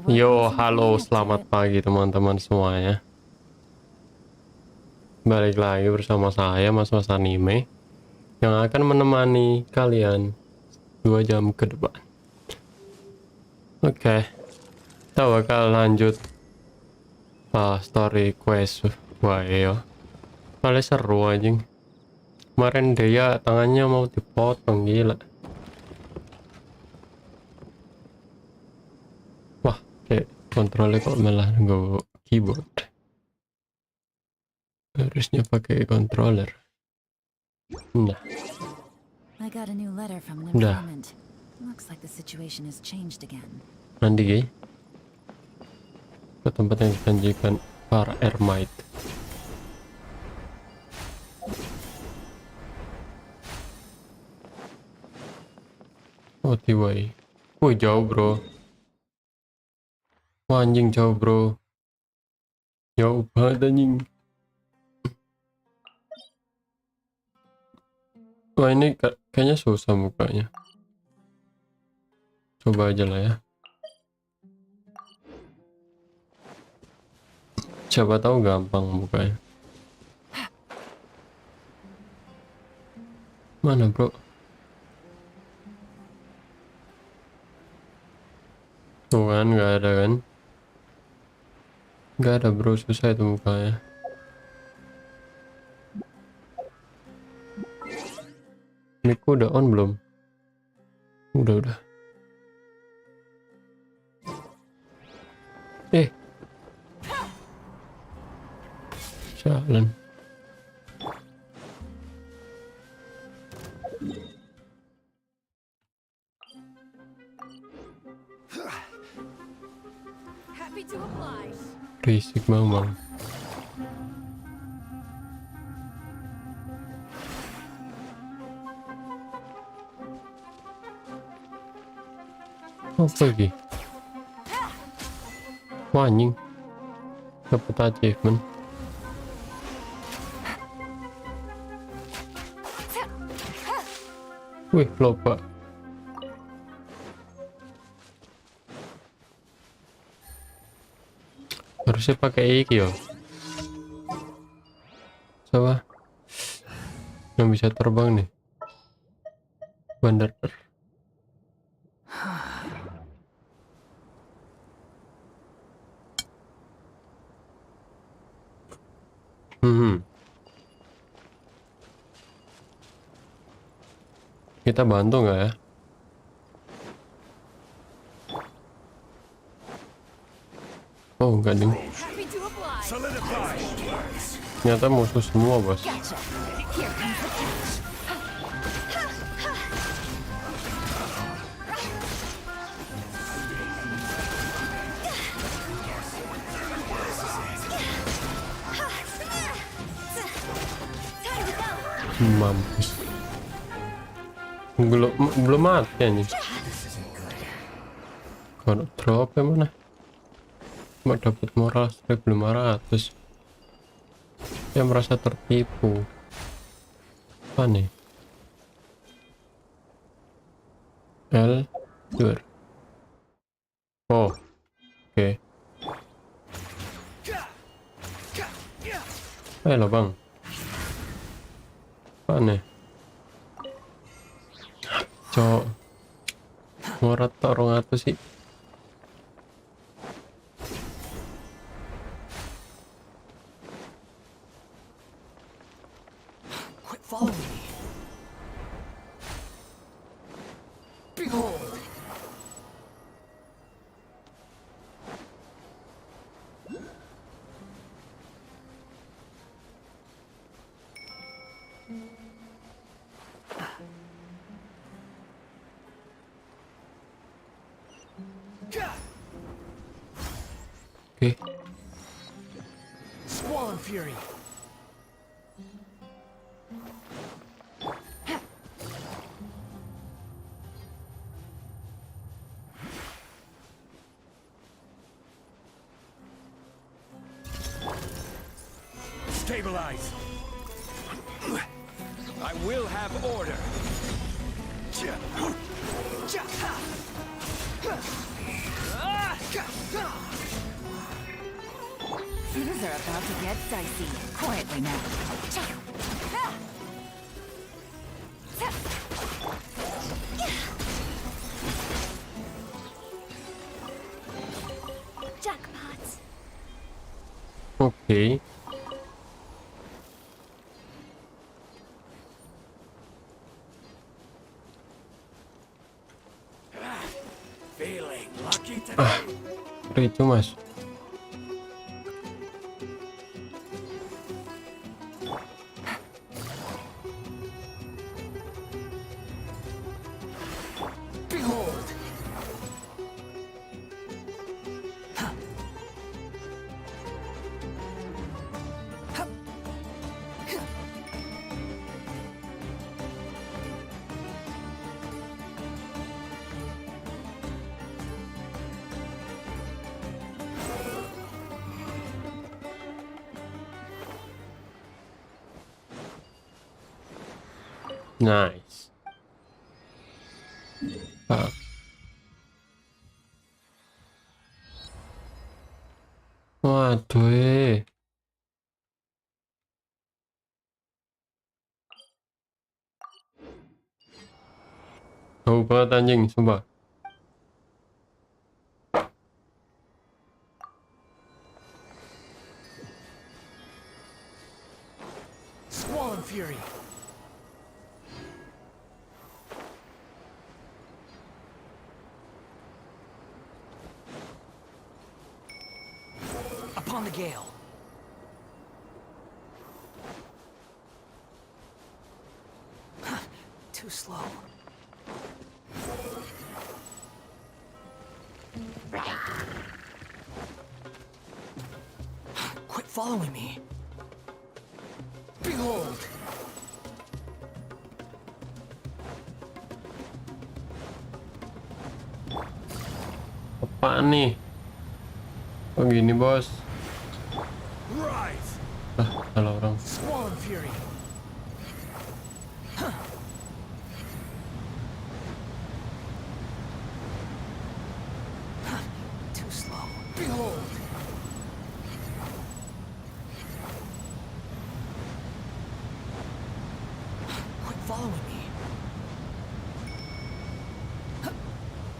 Yo, halo, selamat pagi teman-teman semuanya. Balik lagi bersama saya, Mas Anime, yang akan menemani kalian 2 jam ke depan. Oke, kita bakal lanjut story quest. Wah, iya. Paling seru anjing. Kemarin dia tangannya mau dipotong, gila. Wah, kayak kontrolnya kok malah nggak keyboard. Harusnya pakai controller. Nah, udah. Nanti ke tempat yang dijanjikan para ermite. Oh, tiwai. Wih, jauh bro. Wah, anjing jauh bro. Jauh banget anjing. Wah, ini kayaknya susah mukanya. Coba aja lah ya. Siapa tahu gampang mukanya. Mana bro? Tuh kan, nggak ada kan? Nggak ada bro, susah itu mukanya. Mic-ku udah on belum? Udah. Jalan. Risik mamang. Apa lagi? Wah, anjing. Dapat achievement. Wih, lupa. Harusnya pakai iki yo. Coba. Yang bisa terbang nih. Bandar. Kita bantu nggak ya? Oh, enggak ding. Ternyata musuh semua, bos. Mampus. Belum mati anjing. Kalau drop ya mana? Cuma dapat moral 1500. Saya merasa tertipu. Apa nih? L dur. Oh, oke. Ayo bang. Apa nih? Cok, murah tak orang atas sih. Oke. Squall and fury. Stabilize. I will have order. Things are about to get dicey. Quietly now. Jackpot. Oke. Feeling lucky today. Itu mas. Behold. Nice. Ah. Waduh. Jauh banget anjing, sumpah. Squall fury. Upon the gale. Too slow. Quit following me. Behold. Apaan nih? Oh gini bos. Rise. Salah orang. Squall fury. Too slow. Behold. Quit following me.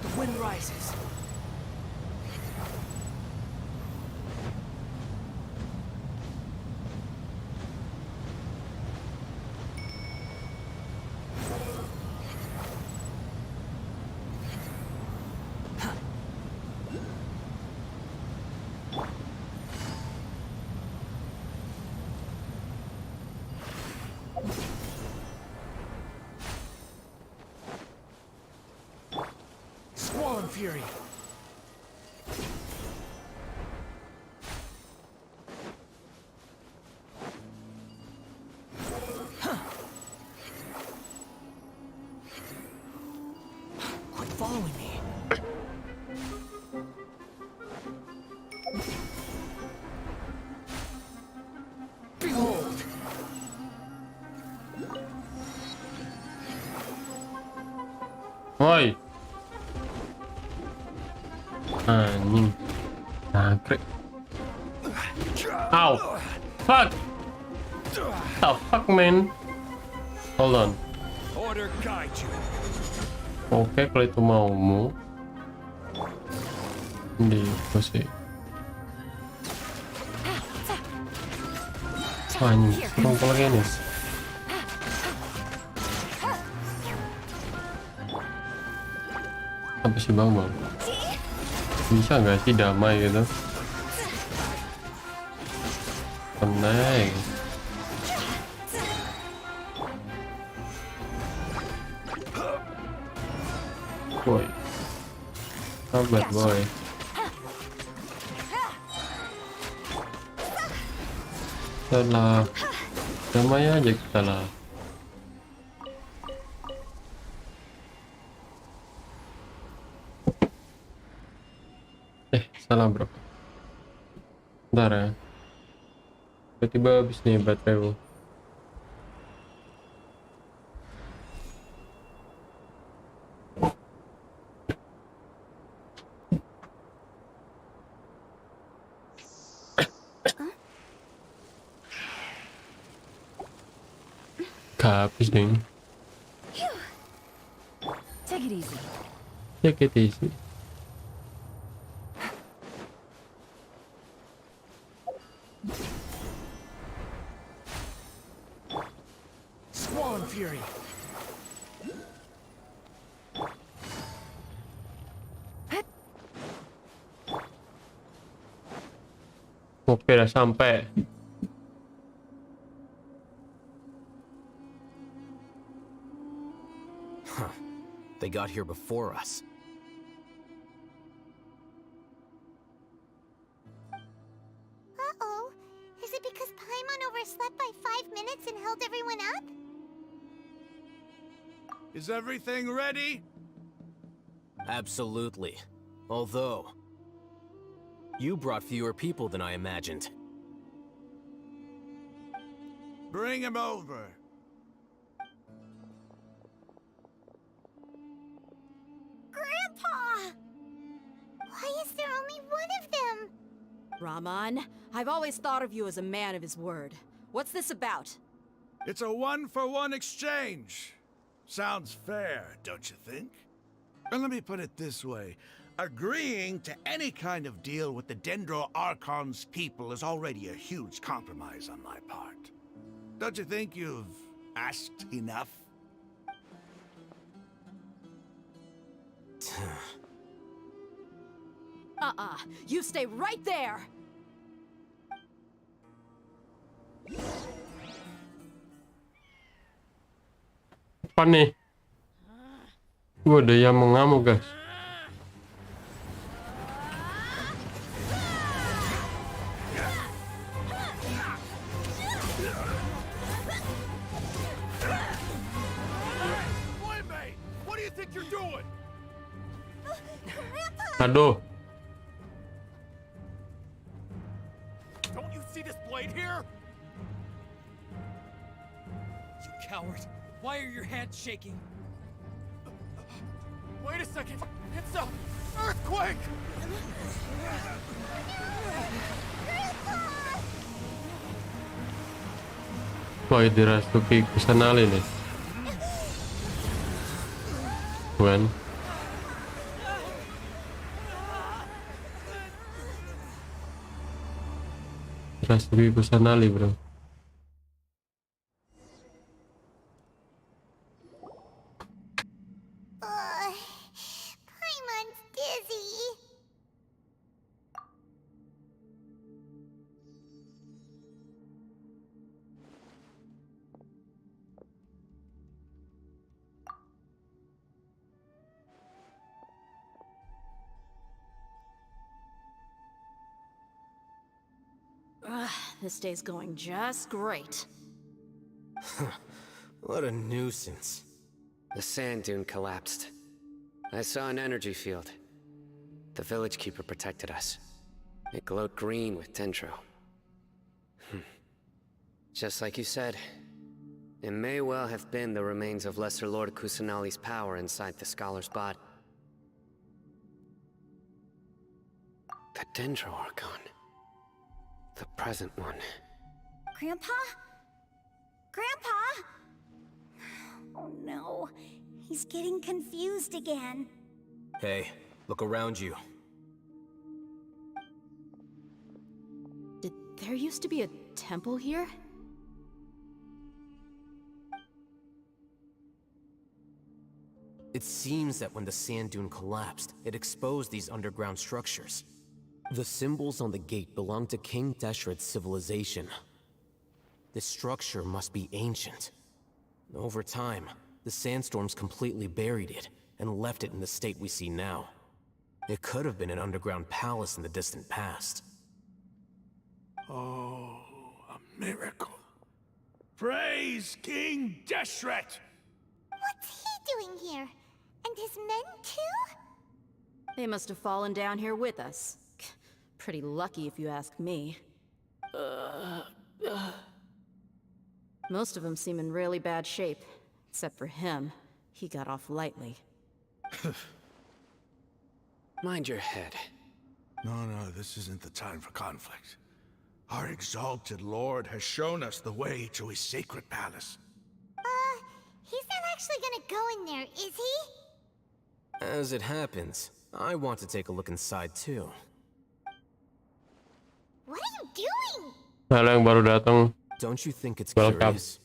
The wind rises. Squall fury. Quit following me. Behold. Woi. Anjing. Nangkrik. Ow. Fuck. The fuck man. Hold on. Order guide you. Oke, kalau itu maumu. Di sih. Wah, anjing. Kurang lagi nih. Apa sih bang? Bisa nggak sih damai gitu? Tenang. Boy, sabar boy. Salah, damai aja kita lah. Salah bro. Bentar ya. Tiba-tiba habis nih baterai. habis nih. Take it easy. Take it easy. Squall fury. Oke, udah sampai. They got here before us. Uh-oh. Is it because Paimon overslept by 5 minutes and held everyone up? Is everything ready? Absolutely. Although, you brought fewer people than I imagined. Bring him over. Grandpa! Why is there only one of them? Rahman, I've always thought of you as a man of his word. What's this about? It's a 1-for-1 exchange. Sounds fair, don't you think? And let me put it this way. Agreeing to any kind of deal with the Dendro Archon's people is already a huge compromise on my part. Don't you think you've asked enough? You stay right there! Apa nih? Ada yang mengamuk, guys. Boy, what do you think you're doing? Aduh. Don't you see this blade here? You coward! Why are your hands shaking? Wait a second! It's a earthquake! Wah, dirasuki kusanali nih. Tuan. Dirasuki kusanali, bro. Paimon's dizzy. This day's going just great. What a nuisance. The sand dune collapsed. I saw an energy field. The village keeper protected us. It glowed green with dendro. Just like you said, it may well have been the remains of Lesser Lord Kusanali's power inside the scholar's body. The Dendro Archon. The present one. Grandpa? Grandpa? Oh no. He's getting confused again. Hey, look around you. Did there used to be a temple here? It seems that when the sand dune collapsed, it exposed these underground structures. The symbols on the gate belong to King Deshret's civilization. This structure must be ancient. Over time, the sandstorms completely buried it and left it in the state we see now. It could have been an underground palace in the distant past. Oh, a miracle. Praise King Deshret! What's he doing here? And his men too? They must have fallen down here with us. Pretty lucky if you ask me. Most of them seem in really bad shape. Except for him. He got off lightly. Mind your head. No, this isn't the time for conflict. Our exalted lord has shown us the way to his sacred palace. actually gonna go in there, is he? As it happens, I want to take a look inside too. What are you doing? Halo yang baru datang. Don't you think it's Welcome. curious?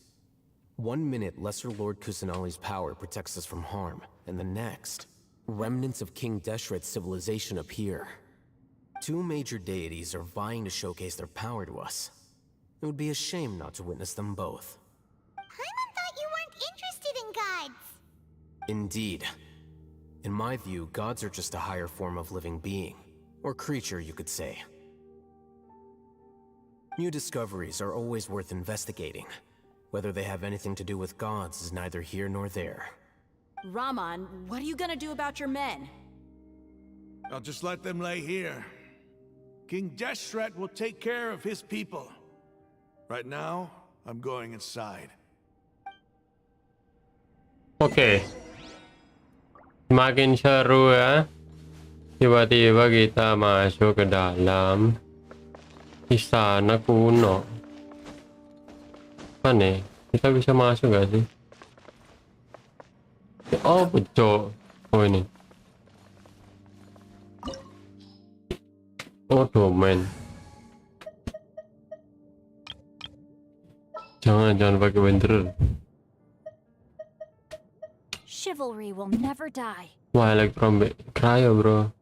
1 minute, Lesser Lord Kusanali's power protects us from harm, and the next, remnants of King Deshret's civilization appear. 2 major deities are vying to showcase their power to us. It would be a shame not to witness them both. Paimon thought you weren't interested in gods. Indeed. In my view, gods are just a higher form of living being, or creature, you could say. New discoveries are always worth investigating. Whether they have anything to do with gods is neither here nor there. Raman, what are you gonna do about your men? I'll just let them lay here. King Deshret will take care of his people. Right now, I'm going inside. Oke. Makin seru ya. Tiba-tiba kita masuk ke dalam istana kuno. Apa nih? Kita bisa masuk gak sih? Oh, pecok. Oh, ini. Oh, domain. Jangan pakai bener. Chivalry will never die. Wah, elektron cryo, bro.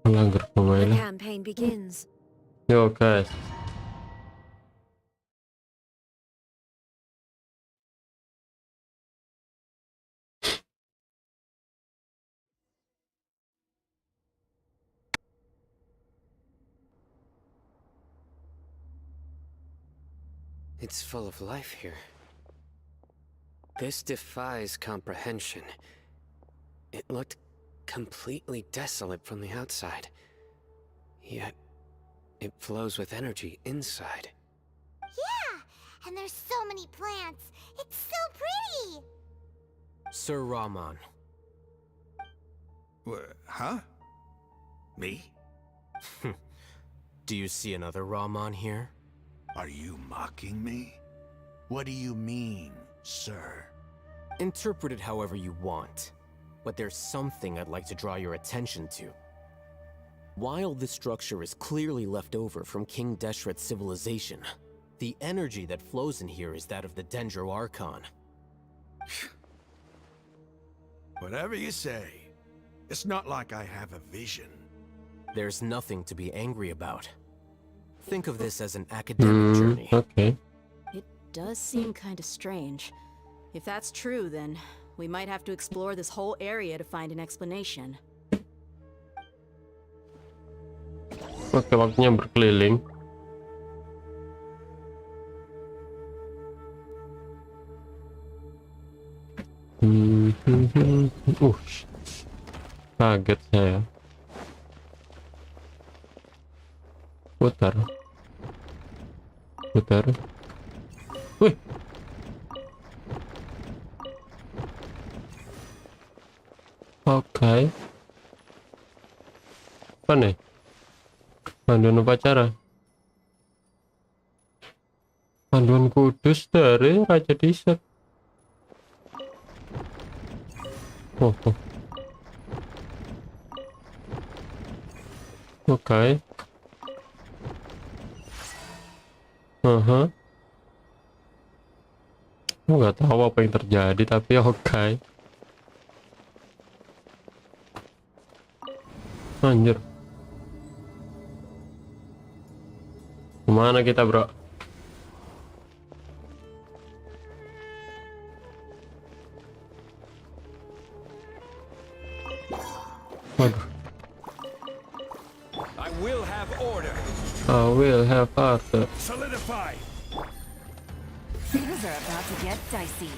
Melanggar The pemainan. campaign begins. Yo, guys. It's full of life here. This defies comprehension. It looked completely desolate from the outside. Yet, it flows with energy inside. Yeah, and there's so many plants. It's so pretty. Sir Raman, Huh? Me? do you see another Raman here? Are you mocking me? What do you mean, sir? Interpret it however you want, but there's something I'd like to draw your attention to. While this structure is clearly left over from King Deshret's civilization, the energy that flows in here is that of the Dendro Archon. Whatever you say. It's not like I have a vision. There's nothing to be angry about. Think of this as an academic journey. Oke. It does seem kind of strange. If that's true, then we might have to explore this whole area to find an explanation. Oke, waktunya berkeliling. Kaget saya. Putar. Wih. Oke. Apa nih? Panduan upacara. Panduan kudus dari Raja Dessert. Oh. Oke. Nggak tahu apa yang terjadi, tapi oke. Anjir. Kemana kita, bro? Waduh. I will have order. I will have order. Solidify! Things are about to get dicey.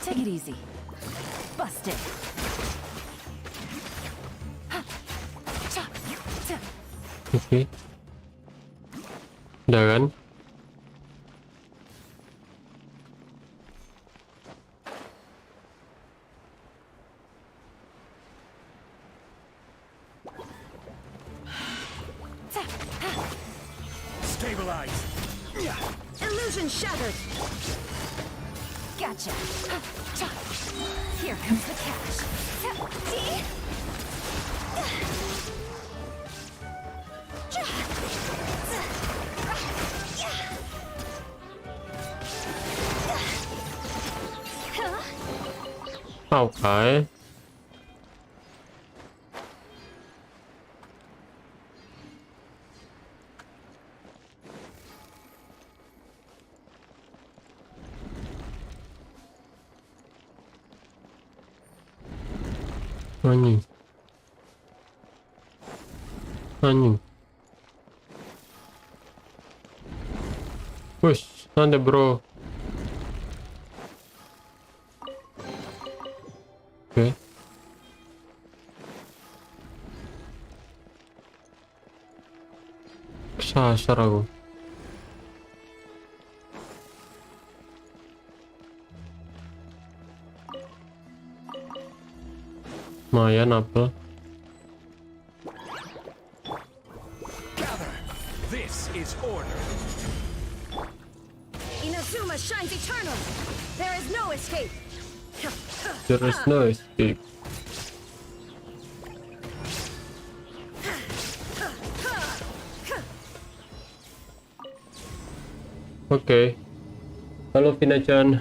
Take it easy. Bust it. Oke. Udah kan? Stabilize! Illusion shattered. Gotcha. Here comes the catch. Okay. Anjing. Anjing. Wush, ada bro. Oke. Kesasar aku. Lumayan apel. Gather. This is order. Inazuma shines eternal. There is no escape. There is no escape. Oke. Halo Vina-chan.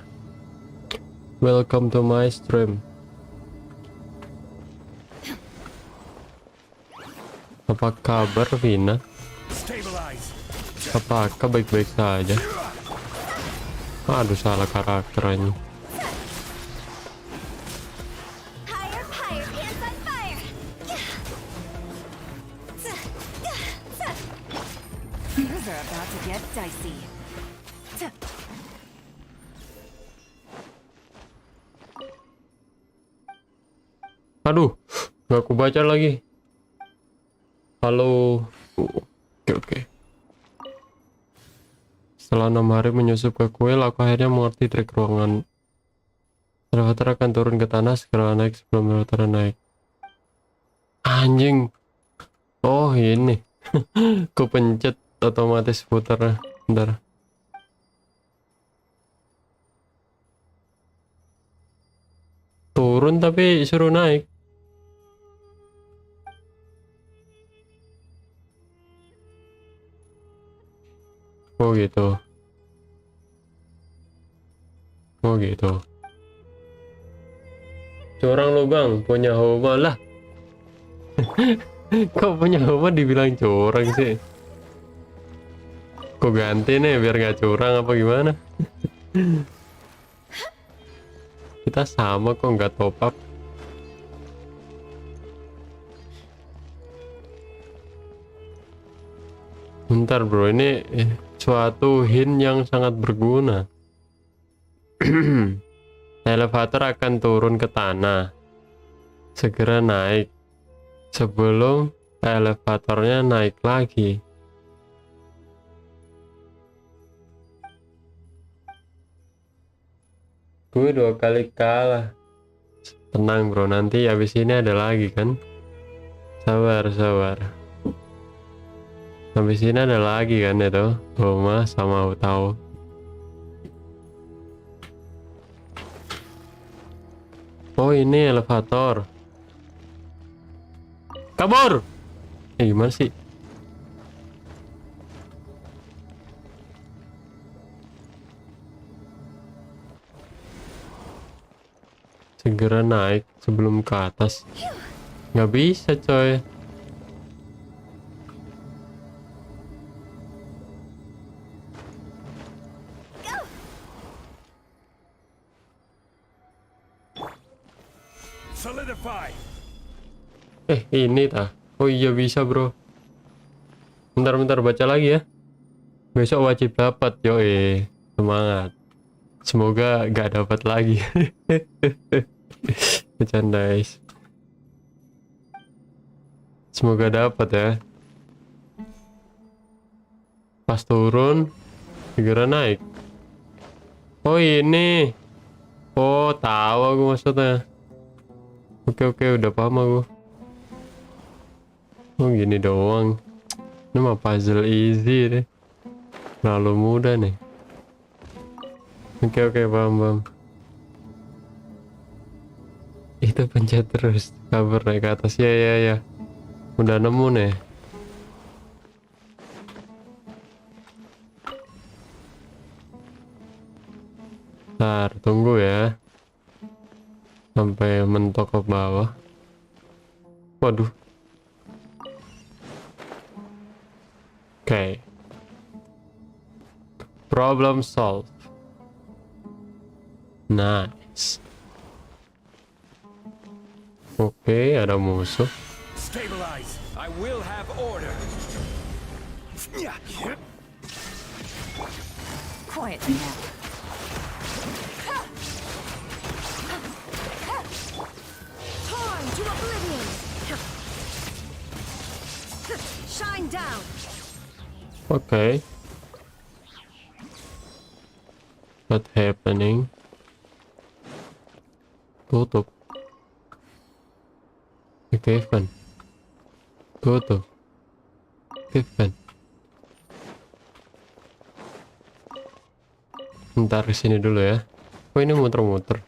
Welcome to my stream. Apa kabar Vina? Stabilize. Apakah baik-baik saja? Aduh, salah karakter ini. Higher, higher, hands on fire! Things are about to get dicey. Aduh, nggak aku baca lagi. Halo. Oke. Setelah 6 hari menyusup ke kuil, aku akhirnya mengerti trik ruangan. Elevator akan turun ke tanah, segera naik sebelum elevator naik. Anjing. Oh, ini. Ku pencet otomatis putar. Bentar. Turun tapi suruh naik. Oh gitu. Oh gitu. Curang lu bang, punya homa lah. Kok punya homa dibilang curang sih? Kok ganti nih biar nggak curang apa gimana? Kita sama kok, nggak top up. Bentar bro, ini suatu hint yang sangat berguna. Elevator akan turun ke tanah. Segera naik sebelum elevatornya naik lagi. Gue 2 kali kalah. Tenang bro, nanti habis ini ada lagi kan. Sabar, sabar. Habis ini ada lagi kan itu Homa sama Utau. Oh ini elevator. Kabur. Gimana sih? Segera naik sebelum ke atas. Nggak bisa coy. Solidify. Ini tah. Oh iya bisa bro. Bentar baca lagi ya. Besok wajib dapat yo. Semangat. Semoga gak dapat lagi. Bercanda guys. Semoga dapat ya. Pas turun segera naik. Oh ini. Oh tahu aku maksudnya. Oke, udah paham aku. Oh gini doang. Ini mah puzzle easy deh. Terlalu mudah nih. Oke, paham. Itu pencet terus, kabur naik ke atas. Ya. Udah nemu nih. Ntar, tunggu ya. Sampai mentok ke bawah. Waduh. Oke. Problem solved. Nice. Oke, ada musuh. Stabilize. I will have order. Quiet now. Torn to oblivion. Shine down. Oke. What happening? Tutup. Aktifkan. Tutup. Aktifkan. Ntar kesini dulu ya. Oh ini muter-muter.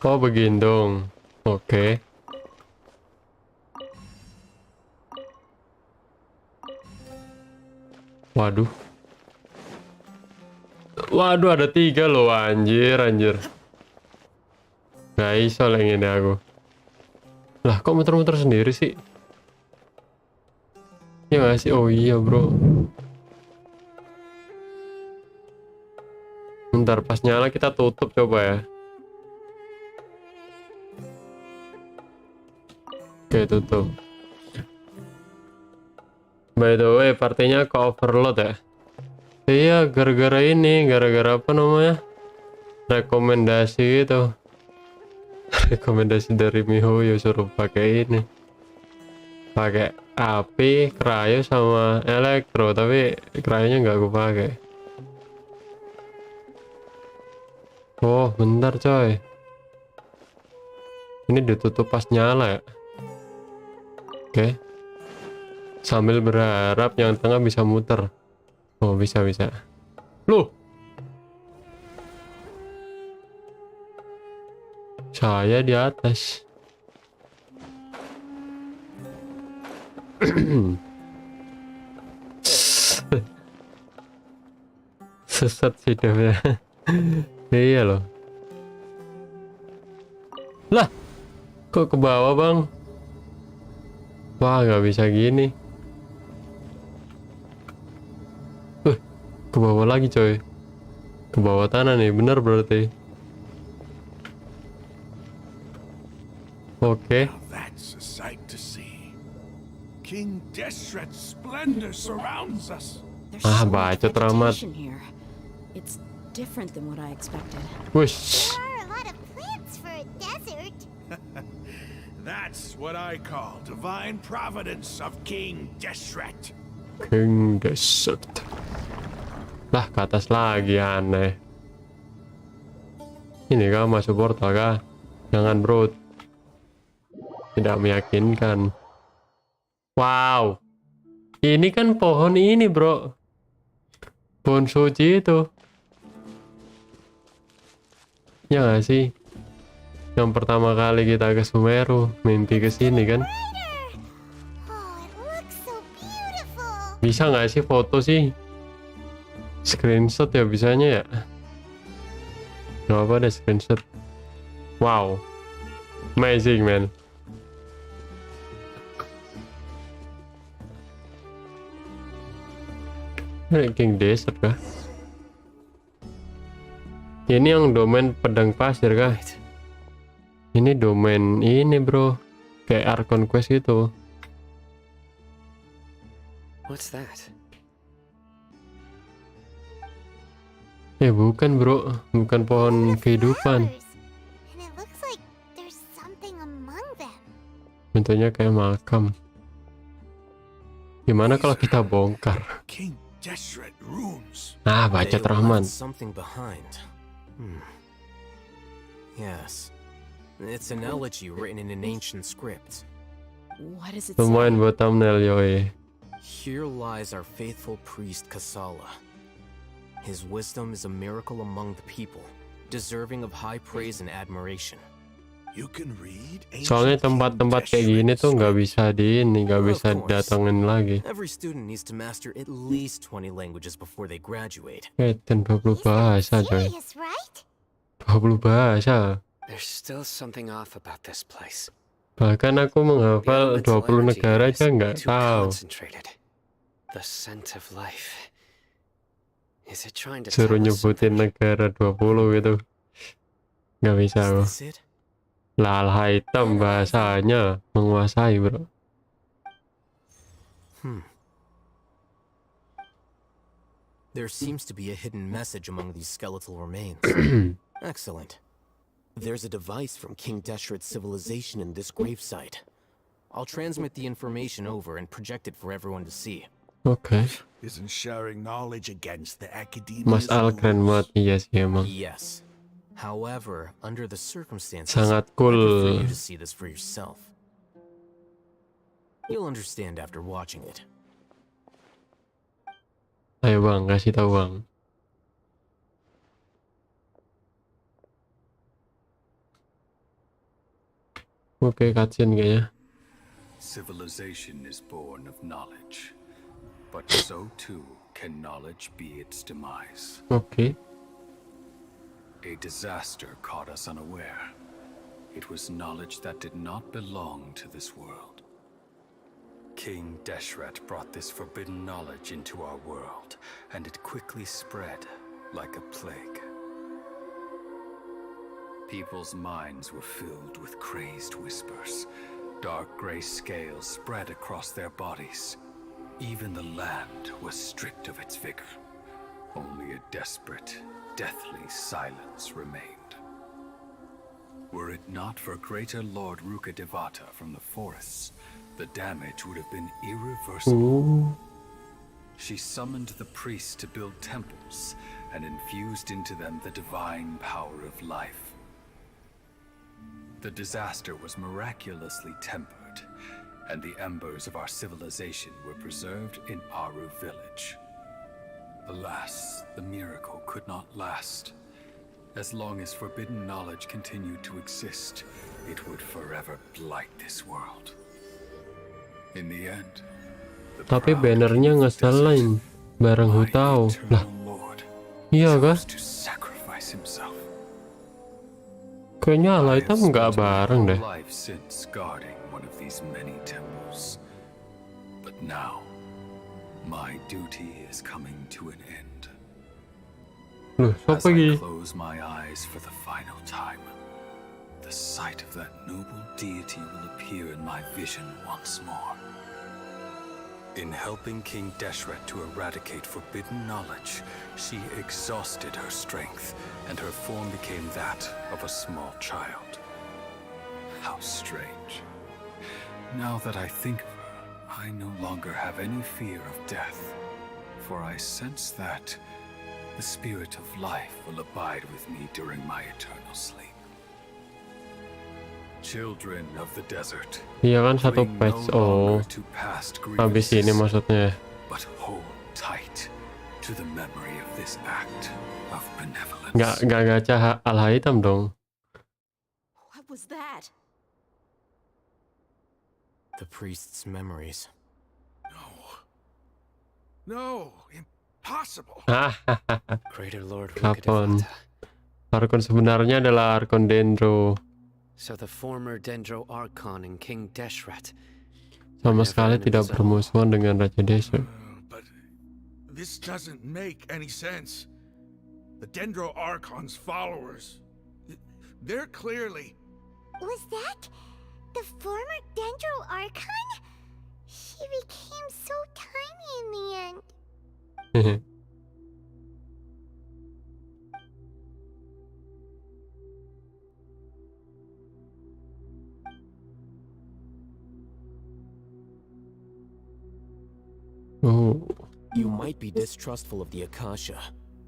Oh begitu. Oke. Waduh. Waduh ada 3 loh anjir. Gak iso lah ini aku. Lah kok muter-muter sendiri sih? Ya gak sih? Oh iya bro. Bentar pas nyala kita tutup coba ya. Oke tutup. By the way partinya ke overload ya. Iya gara-gara ini. Gara-gara apa namanya? Rekomendasi gitu. Rekomendasi dari MiHoYo suruh pakai ini. Pakai api, cryo sama elektro. Tapi cryonya nggak aku pakai. Oh bentar coy. Ini ditutup pas nyala ya. Oke. Sambil berharap yang tengah bisa muter. Oh bisa. Loh. Saya di atas. Sesat sih hidupnya. Iya loh. Lah. Kok ke bawah bang? Wah nggak bisa gini. Ke bawah lagi coy. Ke bawah tanah nih, bener berarti. Oke. Now that's a sight to see. King Deshret's splendor surrounds us. There's Ah, so much bacot ramat. vegetation here. It's different than what I expected. Wush. There are a lot of plants for a desert. That's what I call divine providence of King Deshret. King Desert. Lah ke atas lagi aneh. Ini kah masuk portal kah? Jangan bro. Tidak meyakinkan. Wow. Ini kan pohon ini bro. Pohon suci itu. Ya gak sih? Yang pertama kali kita ke Sumeru, mimpi ke sini kan? Oh, it looks so beautiful. Bisa nggak sih foto sih? Screenshot ya bisanya ya? Gak apa deh screenshot. Wow. Amazing man. King Desert kah? Ini yang domain pedang pasir kah? Ini domain ini bro. Kayak Archon Quest gitu. What's that? Bukan bro. Bukan pohon kehidupan. Flowers. And it looks like there's something among them. Bentuknya kayak makam. Gimana kalau kita bongkar? King Deshret runes. Ah, They bacot left Rahman. something behind. Yes. It's an elegy written in an ancient script. What does it say? Lumayan buat thumbnail yoi. Here lies our faithful priest Kasala. His wisdom is a miracle among the people, deserving of high praise and admiration. You can read Soalnya ancient King tempat-tempat kayak gini tuh nggak bisa nggak bisa datengin lagi. Every student needs to master at least 20 languages before they graduate. Dan 20 bahasa coy. Serious, right? 20 bahasa. There's still something off about this place. Bahkan aku The menghafal elemental 20 energy negara here aja is nggak too tahu. concentrated. The scent of life. Is it trying to Suruh tell us nyebutin negara 20 gitu. Nggak bisa Is bro. this it? Lal hitam bahasanya menguasai bro. There seems to be a hidden message among these skeletal remains. Excellent. There's a device from King Deshret's civilization in this gravesite. I'll transmit the information over and project it for everyone to see. Oke. Isn't sharing knowledge against the Mas academia's Al keren banget. rules? Iya sih emang. Yes. However, under the circumstances, Sangat I prefer cool. you to see this for yourself. You'll understand after watching it. Ayo bang, kasih tahu bang. Oke, cutscene kayaknya. Civilization is born of knowledge, but so too can knowledge be its demise. Oke. A disaster caught us unaware. It was knowledge that did not belong to this world. King Deshret brought this forbidden knowledge into our world, and it quickly spread like a plague. People's minds were filled with crazed whispers. Dark gray scales spread across their bodies. Even the land was stripped of its vigor. Only a desperate, deathly silence remained. Were it not for greater Lord Rukkhadevata from the forests, the damage would have been irreversible. She summoned the priests to build temples and infused into them the divine power of life. The disaster was miraculously tempered, and the embers of our civilization were preserved in Aru village. Alas, the miracle could not last. As long as forbidden knowledge continued to exist, it would forever blight this world. In the end, the Tapi proud bannernya king of the ngeselain desert, bareng my Hutao. Lah, eternal lord, iya kah? chose to sacrifice himself. Kayaknya I Ala have hitam nggak spent my bareng whole deh. life since guarding one of these many temples. But now, my duty is coming to an end. Loh, As siapa I lagi? close my eyes for the final time, the sight of that noble deity will appear in my vision once more. In helping King Deshret to eradicate forbidden knowledge, she exhausted her strength, and her form became that of a small child. How strange. Now that I think of her, I no longer have any fear of death, for I sense that the spirit of life will abide with me during my eternal sleep. Children of the desert, Iya kan satu cling patch. no Oh, longer to past habis ini grievances, maksudnya. but hold tight to the memory of this act of benevolence. Nggak gacha Ala hitam dong. What was that? The priest's memories. No, impossible. Hahaha. Greater Lord Kapan? Rukkhadevata. Arkon sebenarnya adalah Arkon Dendro. So the former Dendro Archon and King Deshret. Sama sekali tidak bermusuhan dengan Raja Desa. But this doesn't make any sense. The Dendro Archon's followers, they're clearly... Was that the former Dendro Archon? She became so tiny in the end. Oh, You might be distrustful of the Akasha,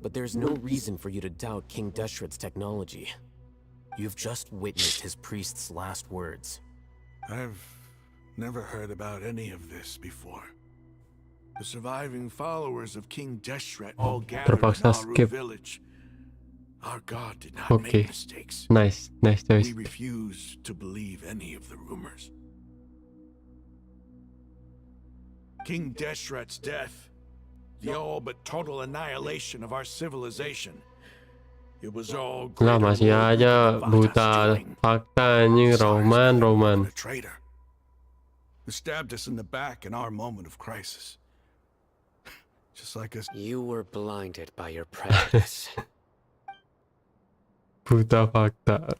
but there's no reason for you to doubt King Deshret's technology. You've just witnessed his priest's last words. I've never heard about any of this before. The surviving followers of King Deshret all gathered in Terpaksa Nauru skip. village. Our God did not Okay. make mistakes. Nice choice. We refuse to believe any of the rumors. King Deshret's death, the all but total annihilation of our civilization. It was all Lah greater masih Lord aja Vata's buta doing. fakta anjing. Roman. A traitor who stabbed us in the back in our moment of crisis. Just like us. You were blinded by your prejudice. Buta fakta.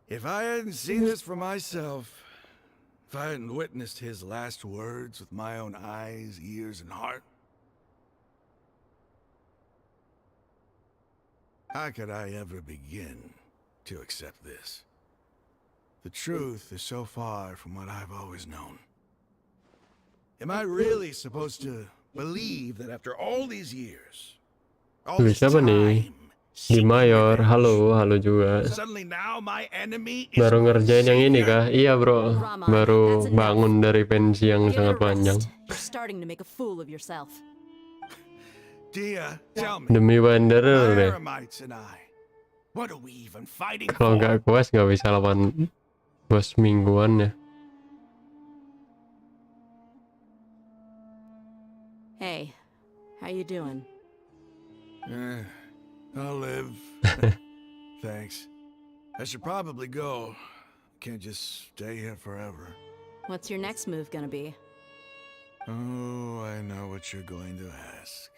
If I hadn't seen this for myself, if I hadn't witnessed his last words with my own eyes, ears, and heart, how could I ever begin to accept this? The truth is so far from what I've always known. Am I really supposed to believe that after all these years, all this Siapa nih? time, Di Mayor. Halo juga. suddenly now my enemy is Baru my ngerjain yang ini savior? kah? Iya bro. Rama, Baru that's enough. bangun dari pensi yang Give it sangat a panjang. rest. You're starting to make a fool of yourself. Dia, tell me, Demi Wanderer deh. Aramites and I, what are we even fighting Kalau for? nggak kuas nggak bisa lawan bos mingguan ya. Hey, how you doing? I'll live. Thanks. I should probably go. Can't just stay here forever. What's your next move gonna be? Oh, I know what you're going to ask.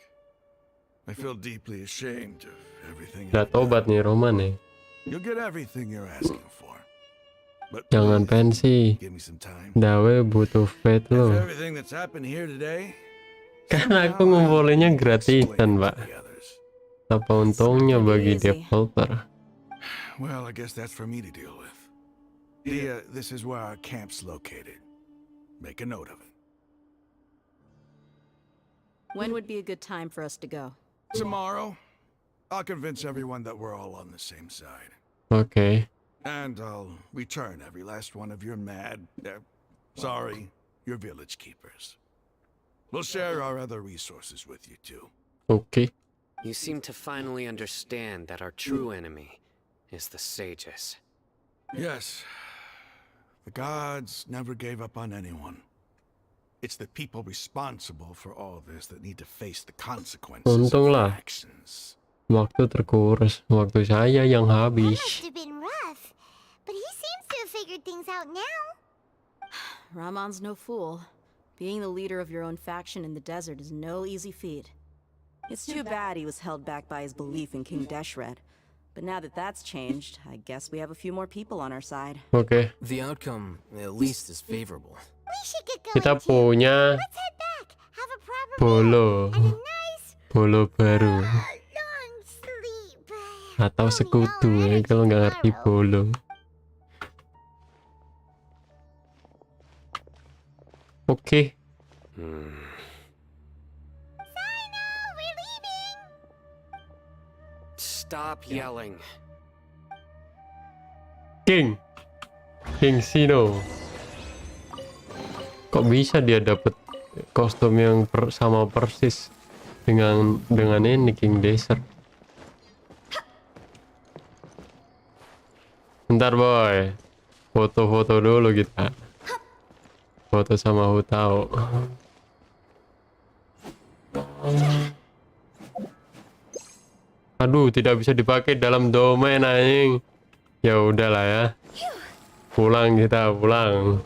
I feel deeply ashamed of everything. Udah I've tobat done. nih Roman nih. You'll get everything you're asking for. But Jangan please, pensi. give me some time. Dawe butuh fate If lo. everything that's happened here today, Kan aku ngumpulinnya gratisan, Pak. Apa untungnya bagi developer? Well, I guess that's for me to deal with. Dia, this is where our camp's located. Make a note of it. When would be a good time for us to go? Tomorrow, I'll convince everyone that we're all on the same side. Oke. And I'll return every last one of your your village keepers. We'll share our other resources with you too. Oke. You seem to finally understand that our true enemy is the sages. Yes, the gods never gave up on anyone. It's the people responsible for all this that need to face the consequences of their Untunglah. actions. Waktu terkuras. Waktu saya yang That habis. must have been rough, but he seems to have figured things out now. Ramon's no fool. Being the leader of your own faction in the desert is no easy feat. It's too bad he was held back by his belief in King Deshret. But now that that's changed, I guess we have a few more people on our side. Oke. The outcome, at least, is favorable. We should get going Kita too. punya Let's head back. Have a proper polo. meal and a nice Polo baru. long sleep. Atau sekutu ya kalau nggak ngerti polo. Oke. We're leaving. Stop yelling. King Sino. Kok bisa dia dapet kostum yang sama persis dengan ini King Desert? Bentar boy, foto-foto dulu kita. Foto sama Hutao. Aduh, tidak bisa dipakai dalam domain anjing. Ya udahlah ya. Pulang kita, pulang.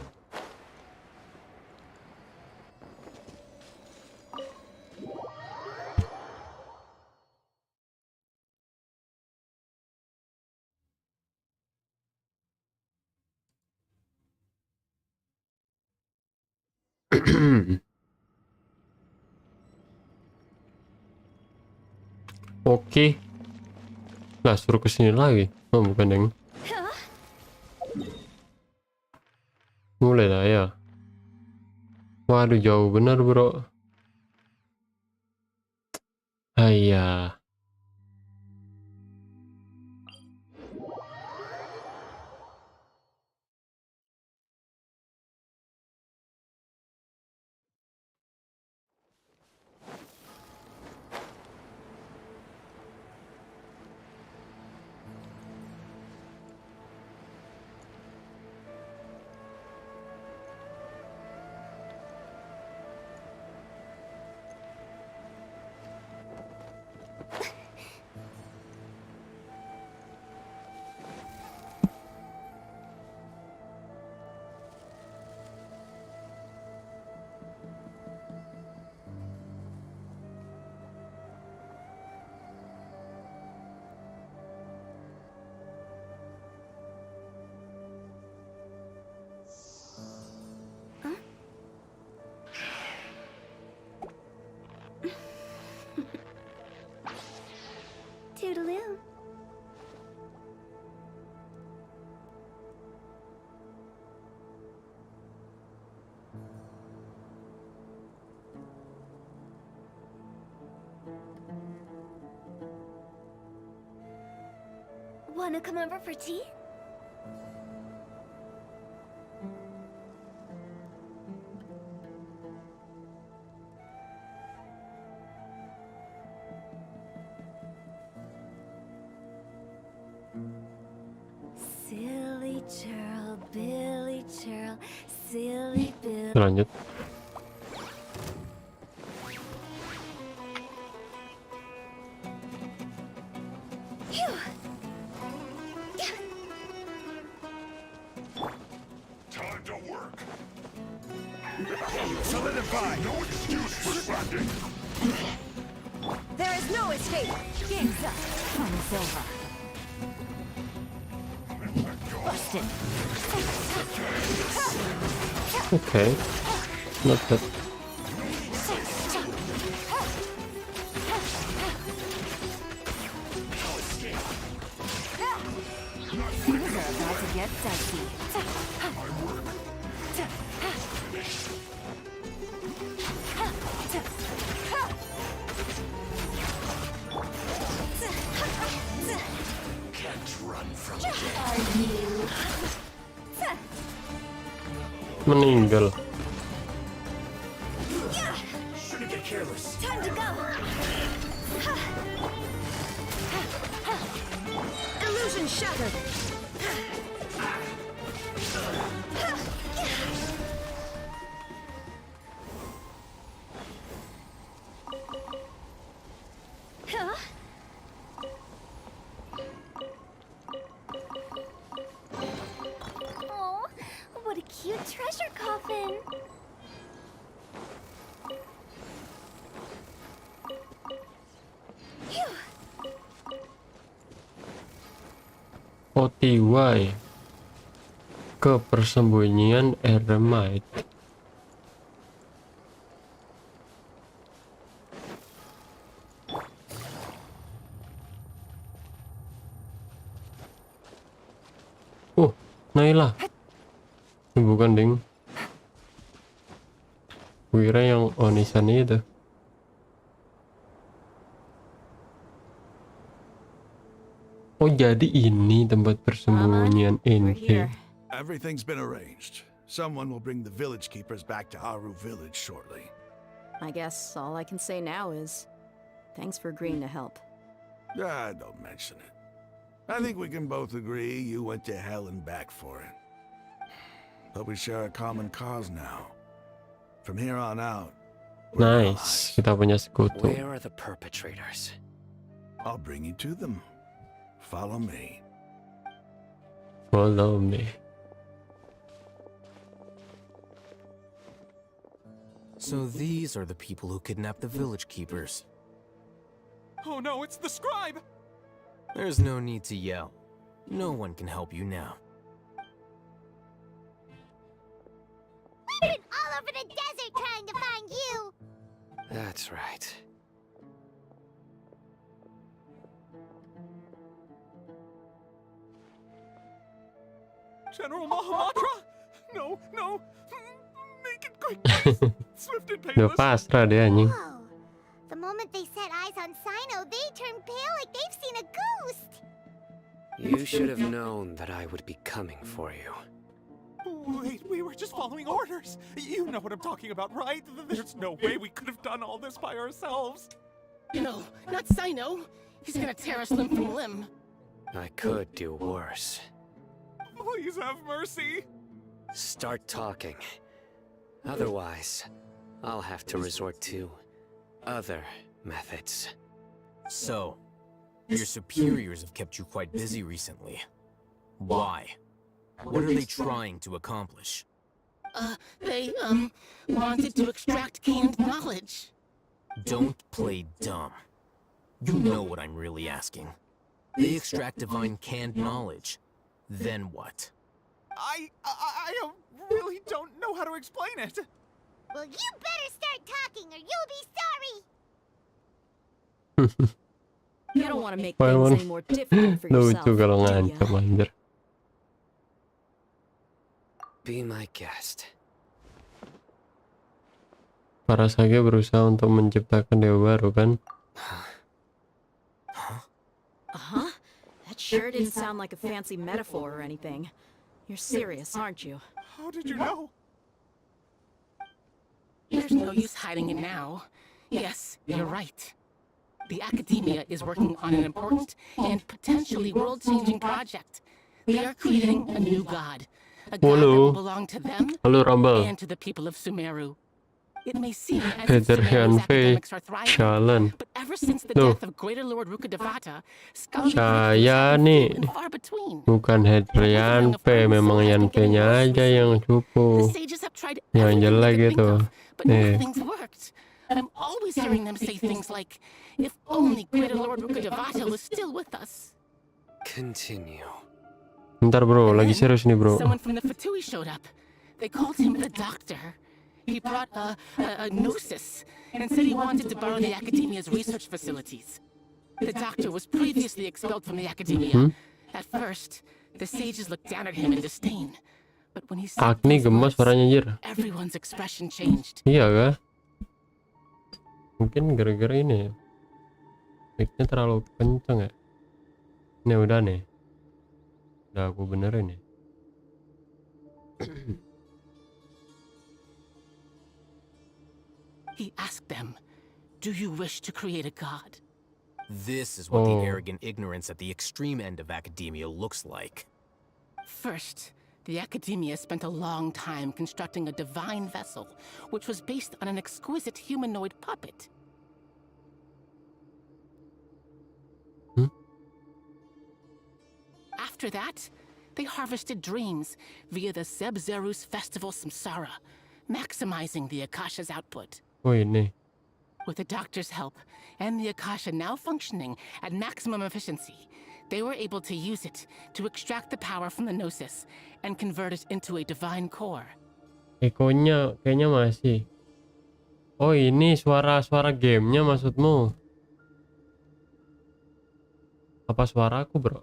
Oke. Lah, suruh kesini lagi. Oh, bukan yang. Mulai lah ya. Waduh, jauh benar bro. Ayah. Toodaloo. Wanna come over for tea? Silly churl, Billy churl, silly Bill. Lanjut. Time to work. Solidify. No excuse for slacking. There is no escape. Game's up. Fun's over. Busted. Okay. Not bad. Things are about to get dicey. Meninggal. Shouldn't get careless. Time to go. Illusion shattered. Huh? Oh, what a cute treasure coffin. Phew. OTY ke persembunyian Eremite. Oh, Naila. Ini bukan ding. Kira yang Onisan itu. Oh, jadi ini tempat persembunyian We're inti. here. Everything's been arranged. Someone will bring the village keepers back to Haru village shortly. I guess all I can say now is thanks for agreeing to help. Ah, don't mention it. I think we can both agree you went to hell and back for it. But we share a common cause now. From here on out, we're Nice, kita punya sekutu. Where are the perpetrators? allies. I'll bring you to them. Follow me. Follow me. So these are the people who kidnapped the village keepers. Oh no, it's the scribe! There's no need to yell. No one can help you now. We've been all over the desert trying to find you. That's right. General Mahamatra? No, no! Make it quick, please! Swift and Udah painless! pasrah dia anjing. Whoa. The moment they set eyes on Sino, they turn pale like they've seen a ghost. You should have known that I would be coming for you. Wait, we were just following orders! You know what I'm talking about, right? There's no way we could have done all this by ourselves! No, not Sino. He's gonna tear us limb from limb. I could do worse. Please have mercy! Start talking. Otherwise, I'll have to resort to other methods. So, your superiors have kept you quite busy recently. Why? What are they trying to accomplish? They, wanted to extract canned knowledge. Don't play dumb. You know what I'm really asking. They extract divine canned knowledge. Then what? I really don't know how to explain it! Well, you better start talking or you'll be sorry. You don't want to make Why things one- any more difficult for yourself, Lucu kalau do ya? ngancam anjir. Be my guest. Para sage berusaha untuk menciptakan dewa baru kan? Uh-huh. That sure didn't sound like a fancy metaphor or anything. You're serious, aren't you? How did you know? There's no use hiding it now. Yes, you're right. The academia is working on an important and potentially world-changing project. They are creating a new god. A god that will belong to them Halo Rumble. and to the people of Sumeru. It may seem as if Peter Sumeru's Hanfe academics are thriving, Jalan. but ever since the Tuh. death of Greater Lord Rukkhadevata, scholarly Saya breakthroughs have been nih. few and far between. Bukan Hedrian P, memang Yanpe-nya aja yang The cupu. sages have tried Yang everything jelek they could think itu. of, but nothing's worked. I'm always hearing them say things like, if only Greater Lord Rukkhadevata was still with us. Continue. Bentar bro, And lagi then, serius nih bro. Someone from the Fatui showed up. They called him the doctor. He brought a gnosis and said he wanted to borrow the academia's research facilities. The doctor was previously expelled from the academia. At first, the sages looked down at him in disdain. But when he said Agni those gemas words, suaranya anjir. everyone's expression changed. Iya kah? Mungkin gara-gara ini ya. Mic-nya terlalu kenceng ya. Ini udah nih. Udah aku benerin ya. He asked them, do you wish to create a god? This is what the Oh. arrogant ignorance at the extreme end of academia looks like. First, the academia spent a long time constructing a divine vessel, which was based on an exquisite humanoid puppet. After that, they harvested dreams via the Zebzerus festival Samsara, maximizing the Akasha's output. Oh ini. With the doctor's help, and the Akasha now functioning at maximum efficiency, they were able to use it to extract the power from the Gnosis and convert it into a divine core. Ekonya kayaknya masih. Oh ini suara-suara gamenya maksudmu? Apa suaraku bro?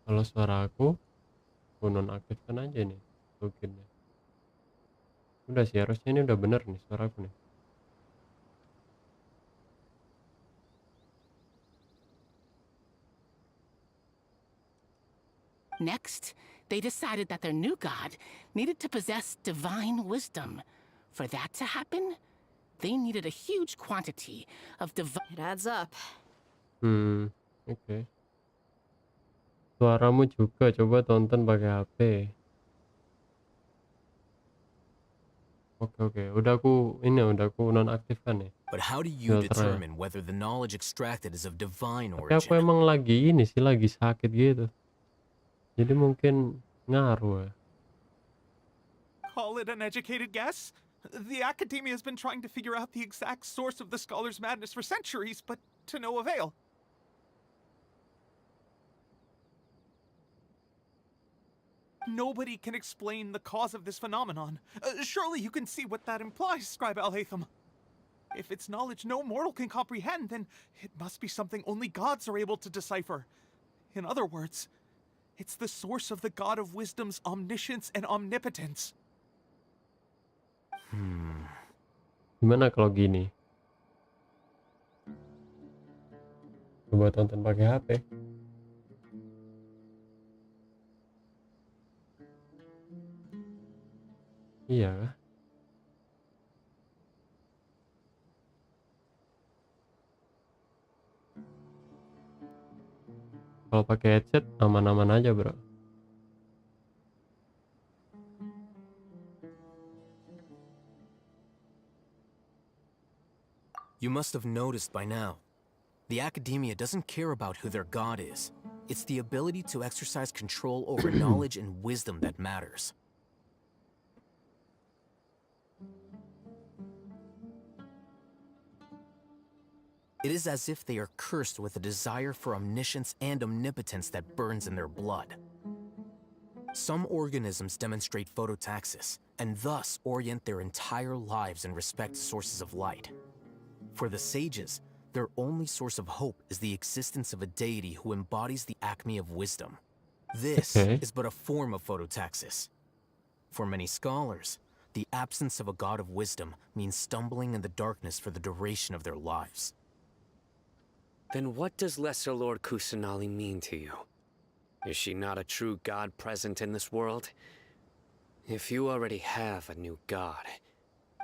Kalau suara aku nonaktifkan aja nih loginnya. Udah sih, harusnya ini udah bener nih suaraku nih. Next, they decided that their new god needed to possess divine wisdom. For that to happen, they needed a huge quantity of divine... It adds up. Oke. Suaramu juga, coba tonton pakai HP. Oke, udah aku nonaktifkan nih. But how do you Filter ya. determine whether the knowledge extracted is of divine Tapi aku origin? emang lagi ini sih, lagi sakit gitu. Jadi mungkin ngaruh ya. Call it an educated guess? The academia has been trying to figure out the exact source of the scholar's madness for centuries, but to no avail. Nobody can explain the cause of this phenomenon. Surely you can see what that implies, Scribe Al-Haytham. If it's knowledge no mortal can comprehend, then it must be something only gods are able to decipher. In other words, it's the source of the God of Wisdom's omniscience and omnipotence. Gimana kalau gini? Coba tonton pakai HP. Iya kah? Kalau pakai headset aman-aman aja bro. You must have noticed by now. The academia doesn't care about who their god is. It's the ability to exercise control over knowledge and wisdom that matters. It is as if they are cursed with a desire for omniscience and omnipotence that burns in their blood. Some organisms demonstrate phototaxis, and thus orient their entire lives in respect to sources of light. For the sages, their only source of hope is the existence of a deity who embodies the acme of wisdom. This Okay. is but a form of phototaxis. For many scholars, the absence of a god of wisdom means stumbling in the darkness for the duration of their lives. Then what does Lesser Lord Kusanali mean to you? Is she not a true god present in this world? If you already have a new god...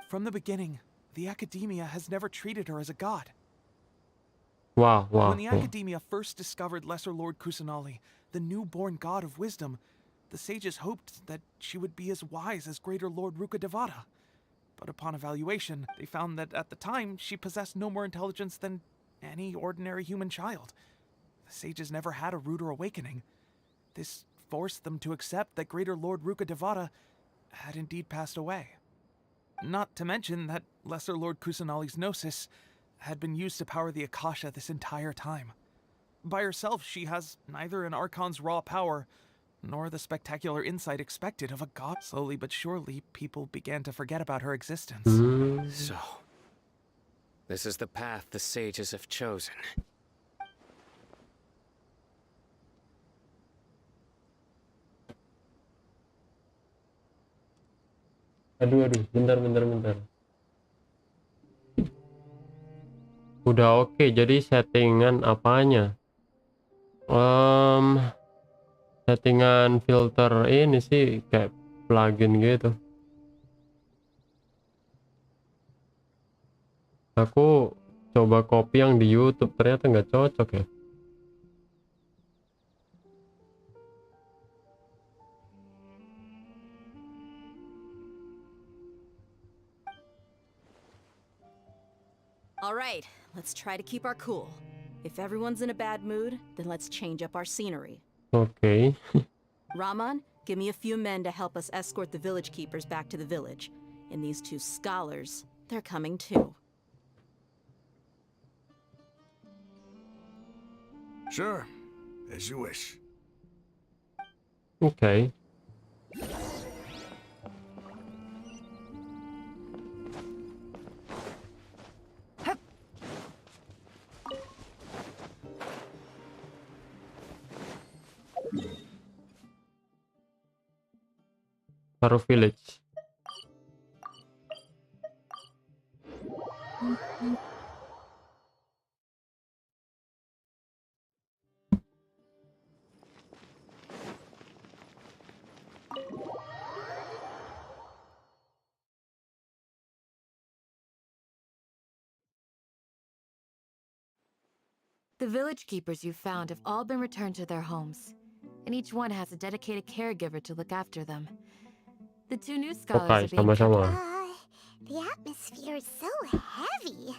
From the beginning, the Academia has never treated her as a god. Wow, wow, When the wow. Academia first discovered Lesser Lord Kusanali, the newborn god of wisdom, the sages hoped that she would be as wise as Greater Lord Rukkhadevata. But upon evaluation, they found that at the time, she possessed no more intelligence than any ordinary human child. The sages never had a ruder awakening. This forced them to accept that Greater Lord Rukkhadevata had indeed passed away. Not to mention that Lesser Lord Kusanali's gnosis had been used to power the Akasha this entire time. By herself, she has neither an Archon's raw power, nor the spectacular insight expected of a god. Slowly but surely, people began to forget about her existence. So... this is the path the sages have chosen. Aduh, bentar. Udah oke, jadi settingan apanya? Settingan filter ini sih kayak plugin gitu. Aku coba copy yang di YouTube, ternyata nggak cocok ya. All right, let's try to keep our cool. If everyone's in a bad mood, then let's change up our scenery. Oke. Raman, give me a few men to help us escort the village keepers back to the village. And these two scholars, they're coming too. Sure, as you wish. Oke. Taruh village. The village keepers you found have all been returned to their homes, and each one has a dedicated caregiver to look after them. The two new scholars Oke, are being kept. sama-sama. The atmosphere is so heavy.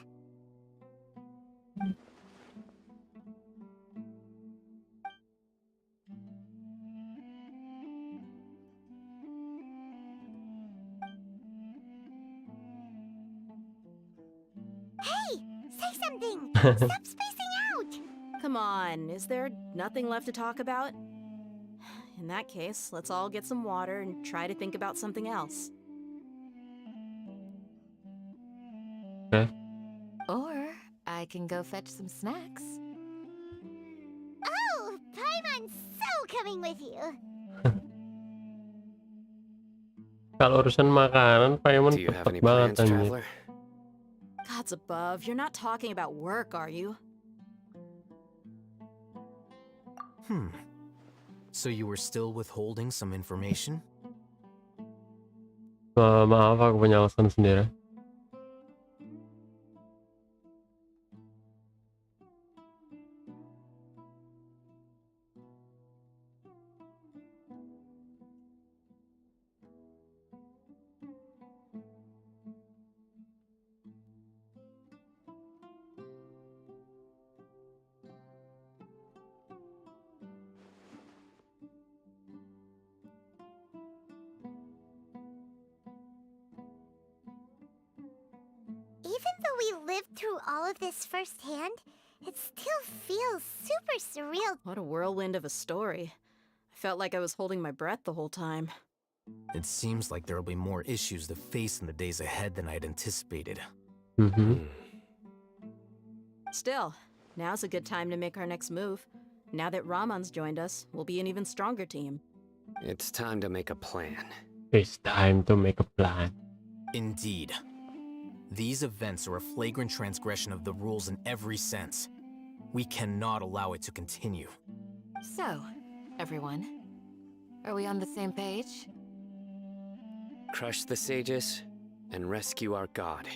Hey, say something. Stop spacing out. Come on, is there nothing left to talk about? In that case, let's all get some water and try to think about something else. Oke. Or I can go fetch some snacks. Oh, Paimon's so coming with you. Kalau urusan makanan, Paimon Do you have cepet any banget plans, anjir. traveler? Gods above, you're not talking about work, are you? So you were still withholding some information? Maaf, aku punya alasan sendiri. Even though we lived through all of this firsthand, it still feels super surreal. What a whirlwind of a story. I Felt like I was holding my breath the whole time. It seems like there will be more issues to face in the days ahead than I had anticipated. Still, now's a good time to make our next move. Now that Ramon's joined us, we'll be an even stronger team. It's time to make a plan. It's time to make a plan. Indeed. These events are a flagrant transgression of the rules in every sense. We cannot allow it to continue. So, everyone, are we on the same page? Crush the sages and rescue our god.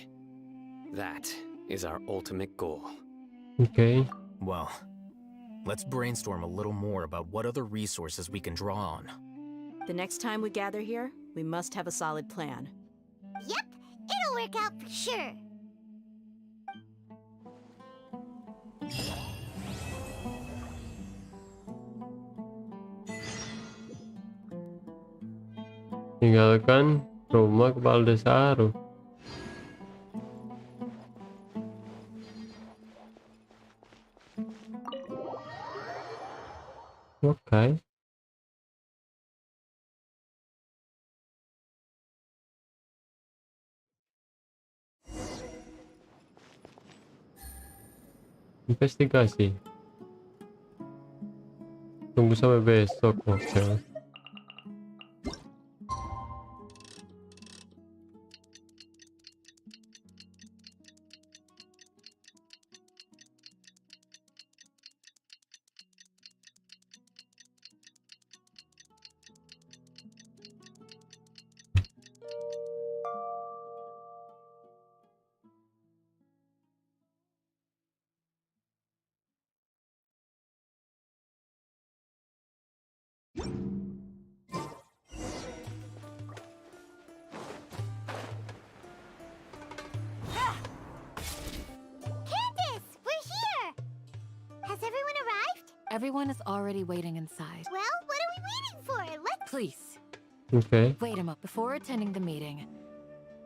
That is our ultimate goal. Okay. Well, let's brainstorm a little more about what other resources we can draw on. The next time we gather here, we must have a solid plan. Yep, it'll work out for sure. Tinggalkan rumah kepala desa Aru. Okay. Investigasi. Tunggu sampai besok. Oke. Candace, we're here! Has everyone arrived? Everyone is already waiting inside. Well, what are we waiting for? Let's... Please, Okay. wait a moment. Before attending the meeting,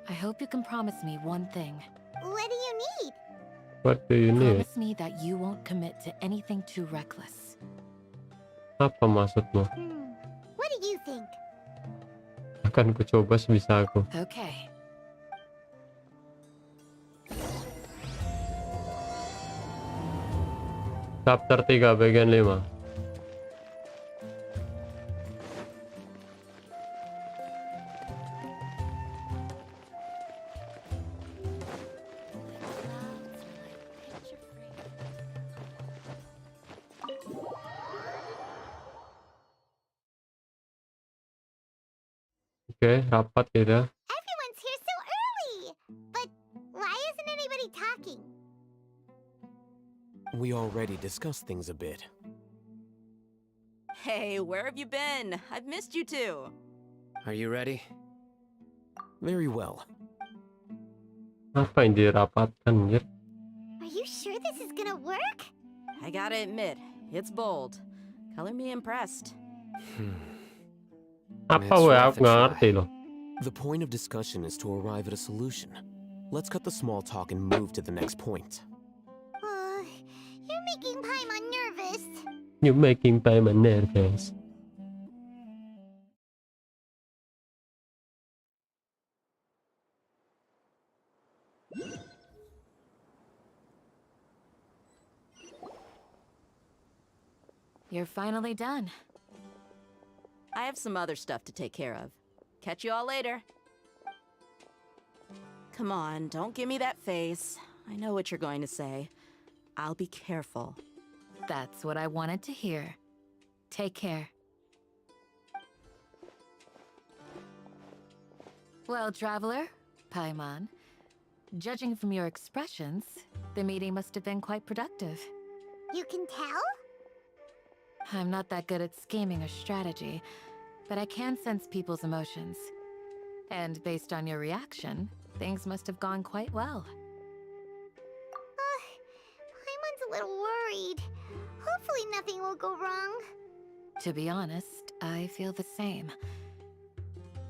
I hope you can promise me one thing. What do you need? What do you need? Promise me that you won't commit to anything too reckless. Apa maksudmu? What do you think? Akan ku coba sebisa aku. Okay. Chapter 3 bagian 5. Oke, rapat kita. Everyone's here so early! But why isn't anybody talking? We already discussed things a bit. Hey, where have you been? I've missed you too. Are you ready? Very well. Apa yang dirapatkan, anjir? Are you sure this is gonna work? I gotta admit, it's bold. Color me impressed. Apa It's weh, worth aku a nggak try. ngerti loh. The point of discussion is to arrive at a solution. Let's cut the small talk and move to the next point. You're making Paimon nervous. You're making Paimon nervous. You're finally done. I have some other stuff to take care of. Catch you all later. Come on, don't give me that face. I know what you're going to say. I'll be careful. That's what I wanted to hear. Take care. Well, traveler, Paimon, judging from your expressions, the meeting must have been quite productive. You can tell? I'm not that good at scheming or strategy, but I can sense people's emotions. And based on your reaction, things must have gone quite well. Paimon's a little worried. Hopefully nothing will go wrong. To be honest, I feel the same.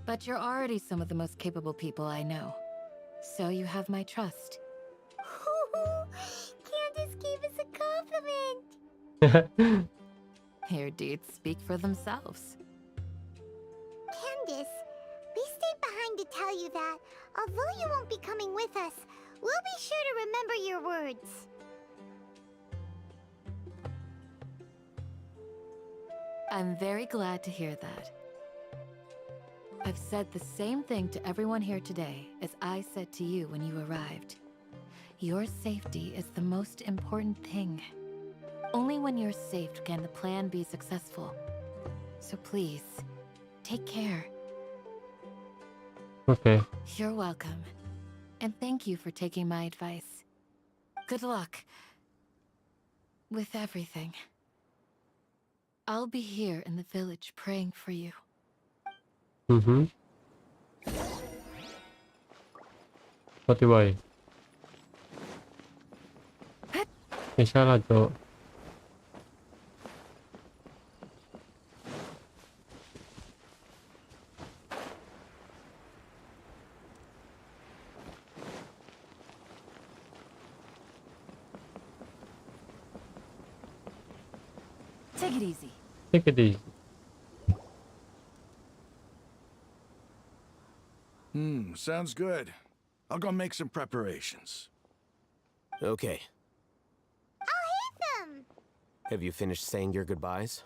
But you're already some of the most capable people I know. So you have my trust. Candace gave us a compliment. Your deeds speak for themselves. Candace, we stayed behind to tell you that, although you won't be coming with us, we'll be sure to remember your words. I'm very glad to hear that. I've said the same thing to everyone here today as I said to you when you arrived. Your safety is the most important thing. Only when you're safe can the plan be successful. So please, take care. Okay. You're welcome. And thank you for taking my advice. Good luck with everything. I'll be here in the village praying for you. Pati boy. Isa lang to. Take it easy. Take it easy. Sounds good. I'll go make some preparations. Okay. Alhaitham! Have you finished saying your goodbyes?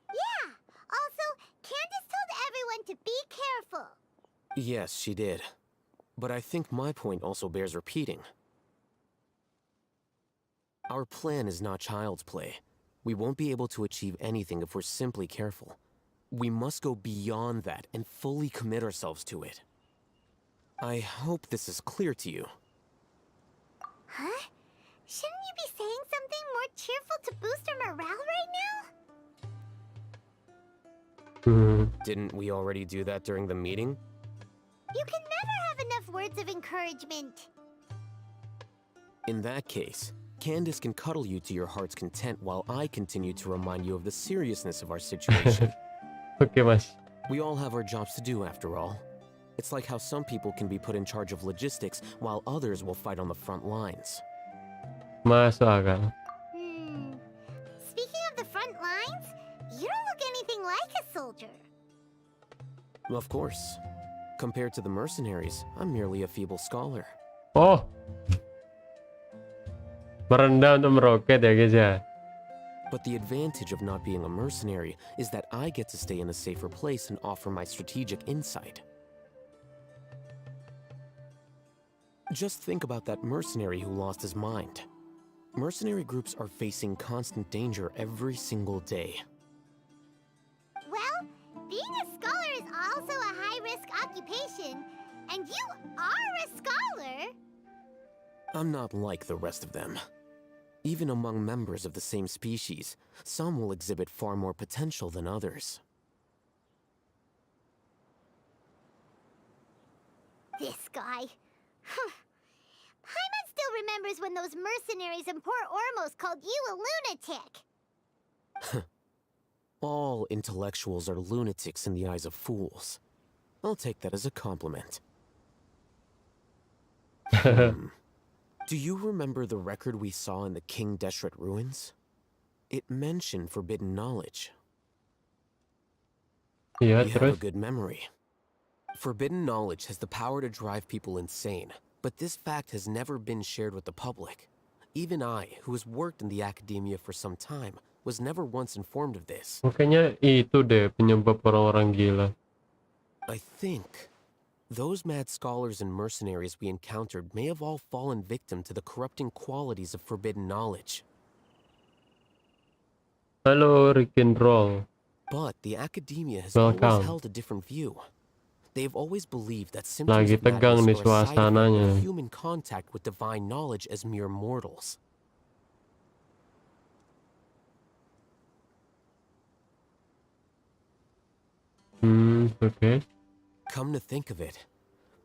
Yeah! Also, Candace told everyone to be careful. Yes, she did. But I think my point also bears repeating. Our plan is not child's play. We won't be able to achieve anything if we're simply careful. We must go beyond that and fully commit ourselves to it. I hope this is clear to you. Huh? Shouldn't you be saying something more cheerful to boost our morale right now? Didn't we already do that during the meeting? You can never have enough words of encouragement. In that case, Candace can cuddle you to your heart's content while I continue to remind you of the seriousness of our situation. Okay, mas. We all have our jobs to do, after all. It's like how some people can be put in charge of logistics while others will fight on the front lines. Masuk akal. Speaking of the front lines, you don't look anything like a soldier. Of course. Compared to the mercenaries, I'm merely a feeble scholar. Oh. Merendah untuk meroket ya guys ya. But the advantage of not being a mercenary is that I get to stay in a safer place and offer my strategic insight. Just think about that mercenary who lost his mind. Mercenary groups are facing constant danger every single day. Well, being a scholar is also a high-risk occupation, and you are a scholar. I'm not like the rest of them. Even among members of the same species, some will exhibit far more potential than others. This guy. Paimon still remembers when those mercenaries in Port Ormos called you a lunatic. All intellectuals are lunatics in the eyes of fools. I'll take that as a compliment. Do you remember the record we saw in the King Deshret ruins? It mentioned forbidden knowledge. Iya, You have a terus. good memory. Forbidden knowledge has the power to drive people insane, but this fact has never been shared with the public. Even I, who has worked in the academia for some time, was never once informed of this. Makanya itu deh penyebab orang-orang gila. I think those mad scholars and mercenaries we encountered may have all fallen victim to the corrupting qualities of forbidden knowledge. Halo, Rick and Roll. But the academia has Welcome. always held a different view. They've always believed that symptoms Lagi of tegang nih madness are a side effect suasananya. of human contact with divine knowledge as mere mortals. Okay. Come to think of it,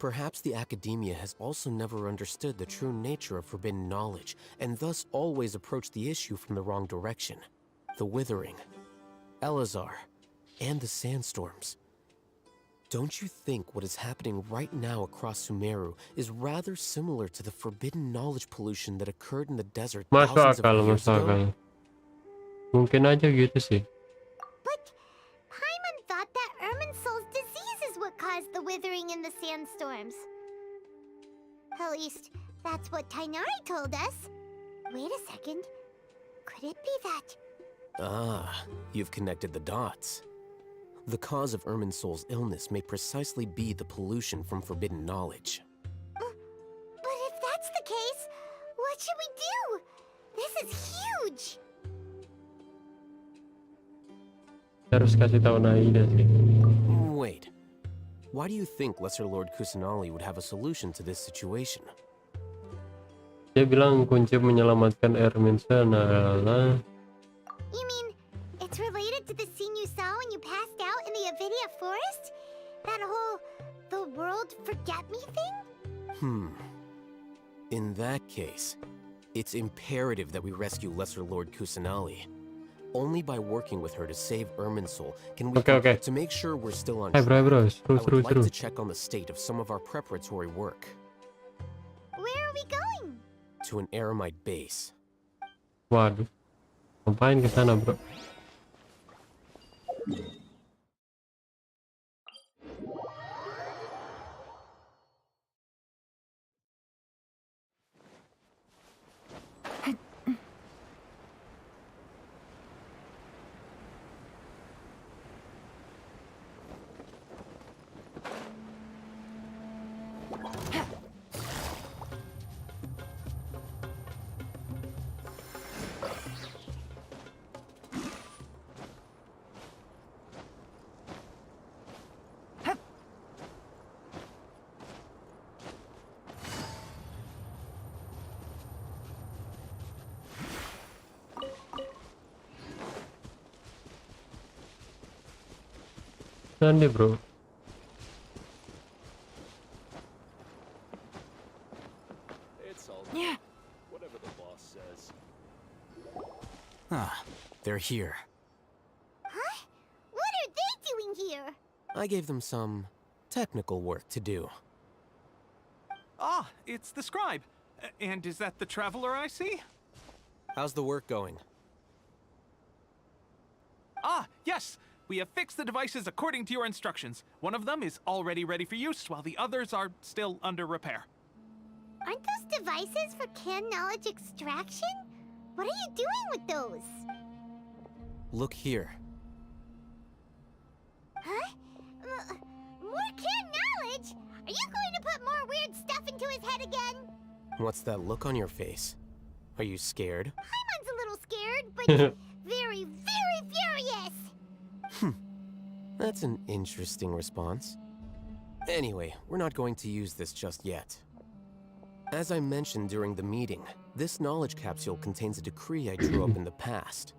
perhaps the academia has also never understood the true nature of forbidden knowledge, and thus always approached the issue from the wrong direction. The Withering, Elazar, and the Sandstorms. Don't you think what is happening right now across Sumeru is rather similar to the forbidden knowledge pollution that occurred in the desert Masuk thousands akal, of years masuk ago? akal. Mungkin aja gitu sih. the withering in the sandstorms. At least, that's what Tainari told us. Wait a second. Could it be that? Ah, you've connected the dots. The cause of Irminsul's illness may precisely be the pollution from forbidden knowledge. But if that's the case, what should we do? This is huge! Harus kasih tahu Naida sih. Wait. Why do you think Lesser Lord Kusanali would have a solution to this situation? Dia bilang kunci menyelamatkan Irminsul adalah... You mean, it's related to the scene you saw when you passed out in the Avidia forest? That whole, the world forget me thing? In that case, it's imperative that we rescue Lesser Lord Kusanali. Only by working with her to save Irminsul can we to make sure we're still on track. Bro, I would like to check on the state of some of our preparatory work. Where are we going? To an Aramite base. Waduh. Ngapain ke sana, bro? Nanti, bro. It's all whatever the boss says. Ah, they're here. Huh? What are they doing here? I gave them some technical work to do. Ah, it's the scribe. And is that the traveler I see? How's the work going? Ah, yes! We have fixed the devices according to your instructions. One of them is already ready for use, while the others are still under repair. Aren't those devices for canned knowledge extraction? What are you doing with those? Look here. Huh? More canned knowledge? Are you going to put more weird stuff into his head again? What's that look on your face? Are you scared? Paimon's a little scared, but very, very furious! That's an interesting response. Anyway, we're not going to use this just yet. As I mentioned during the meeting, this knowledge capsule contains a decree I drew up in the past.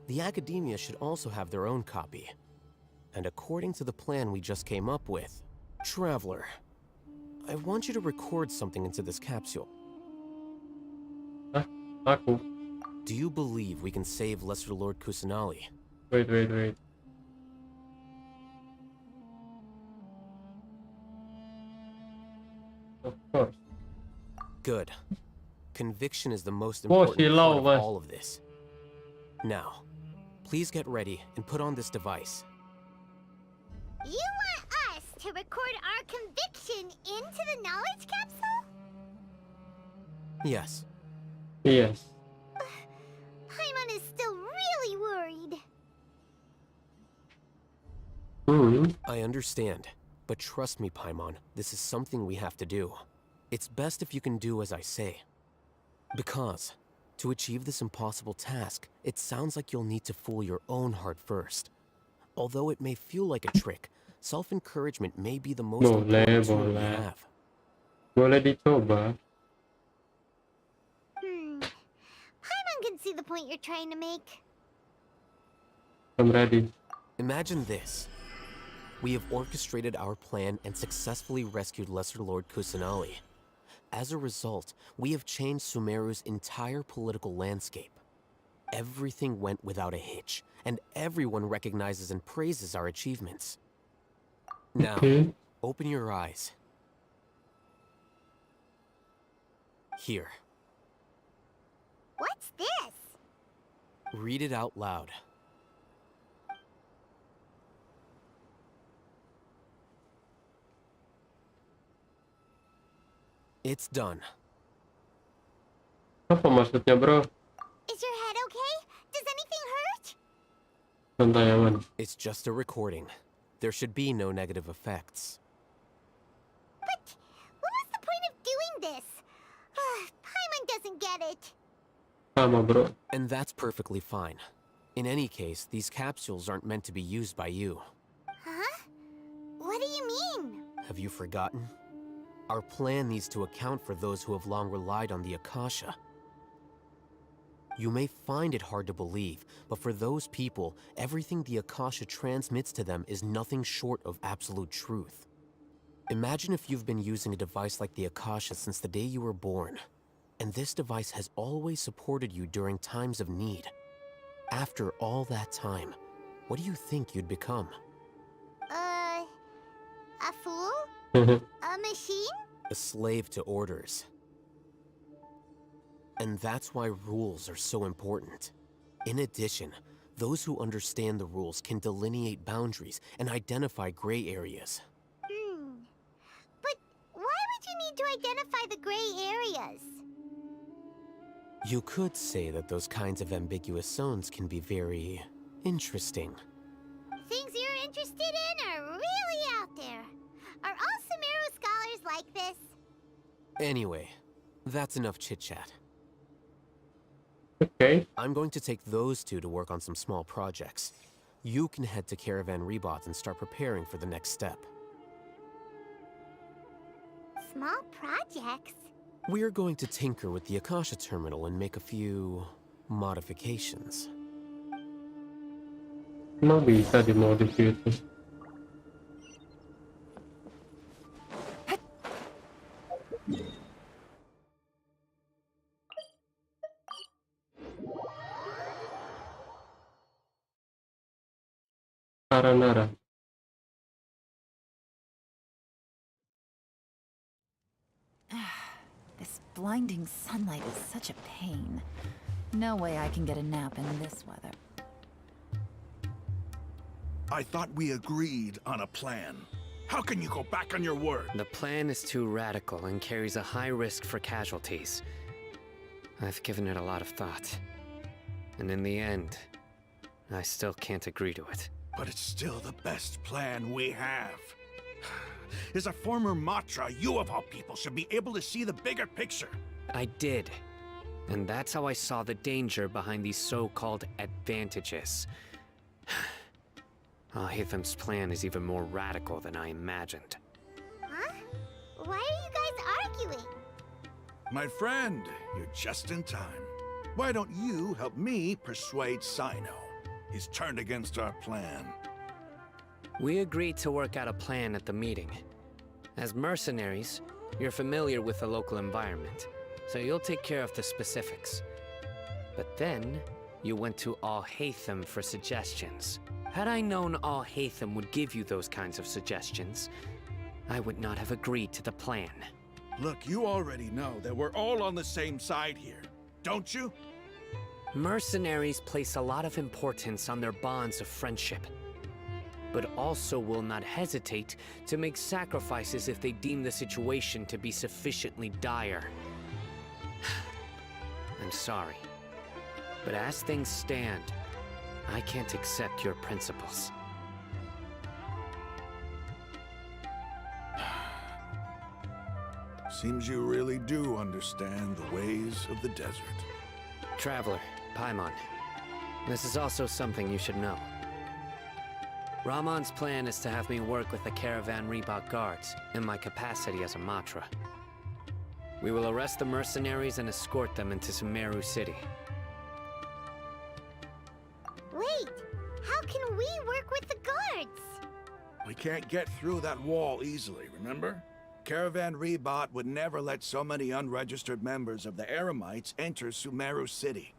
The academia should also have their own copy. And according to the plan we just came up with, Traveler, I want you to record something into this capsule. Aku. Do you believe we can save Lesser Lord Kusanali? Wait. Of course. Good. Conviction is the most important part of all of this. Now, please get ready and put on this device. You want us to record our conviction into the knowledge capsule? Yes. Yes. Paimon is still really worried. I understand, but trust me, Paimon, this is something we have to do. It's best if you can do as I say. Because, to achieve this impossible task, it sounds like you'll need to fool your own heart first. Although it may feel like a trick, self-encouragement may be the most important tool we have. Boleh dicoba. Paimon can see the point you're trying to make. I'm ready. Imagine this. We have orchestrated our plan and successfully rescued Lesser Lord Kusanali. As a result, we have changed Sumeru's entire political landscape. Everything went without a hitch, and everyone recognizes and praises our achievements. Now, open your eyes. Here. What's this? Read it out loud. It's done. Apa maksudnya, bro? Is your head okay? Does anything hurt? Santai aman. It's just a recording. There should be no negative effects. But what was the point of doing this? Paimon doesn't get it. Sama, bro. And that's perfectly fine. In any case, these capsules aren't meant to be used by you. Huh? What do you mean? Have you forgotten? Our plan needs to account for those who have long relied on the Akasha. You may find it hard to believe, but for those people, everything the Akasha transmits to them is nothing short of absolute truth. Imagine if you've been using a device like the Akasha since the day you were born, and this device has always supported you during times of need. After all that time, what do you think you'd become? A fool? A machine? A slave to orders. And that's why rules are so important. In addition, those who understand the rules can delineate boundaries and identify gray areas. But why would you need to identify the gray areas? You could say that those kinds of ambiguous zones can be very interesting. Things you're interested in are really out there. Are all Sumeru scholars like this? Anyway, that's enough chit-chat. Okay. I'm going to take those two to work on some small projects. You can head to Caravan Rebot and start preparing for the next step. Small projects? We're going to tinker with the Akasha terminal and make a few modifications. Emang bisa dimodif itu? Nara. This blinding sunlight is such a pain. No way I can get a nap in this weather. I thought we agreed on a plan. How can you go back on your word? The plan is too radical and carries a high risk for casualties. I've given it a lot of thought. And in the end, I still can't agree to it. But it's still the best plan we have. As a former Matra, you of all people should be able to see the bigger picture. I did. And that's how I saw the danger behind these so-called advantages. Alhaitham's plan is even more radical than I imagined. Huh? Why are you guys arguing? My friend, you're just in time. Why don't you help me persuade Sino? He's turned against our plan. We agreed to work out a plan at the meeting. As mercenaries, you're familiar with the local environment, so you'll take care of the specifics. But then, you went to Alhaitham for suggestions. Had I known Alhaitham would give you those kinds of suggestions, I would not have agreed to the plan. Look, you already know that we're all on the same side here, don't you? Mercenaries place a lot of importance on their bonds of friendship, but also will not hesitate to make sacrifices if they deem the situation to be sufficiently dire. I'm sorry, but as things stand, I can't accept your principles. Seems you really do understand the ways of the desert. Traveler, Paimon, this is also something you should know. Ramon's plan is to have me work with the Caravan Rebot guards in my capacity as a Matra. We will arrest the mercenaries and escort them into Sumeru City. Wait, how can we work with the guards? We can't get through that wall easily, remember? Caravan Rebot would never let so many unregistered members of the Eremites enter Sumeru City.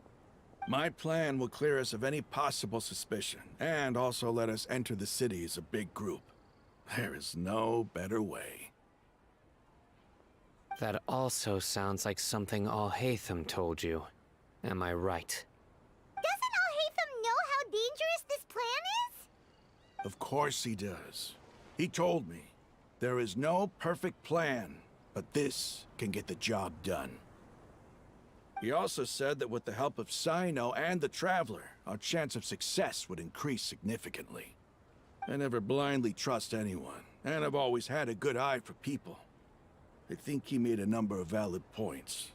My plan will clear us of any possible suspicion, and also let us enter the city as a big group. There is no better way. That also sounds like something Alhaitham told you. Am I right? Doesn't Alhaitham know how dangerous this plan is? Of course he does. He told me, there is no perfect plan, but this can get the job done. He also said that with the help of Sino and the Traveler, our chance of success would increase significantly. I never blindly trust anyone, and I've always had a good eye for people. I think he made a number of valid points.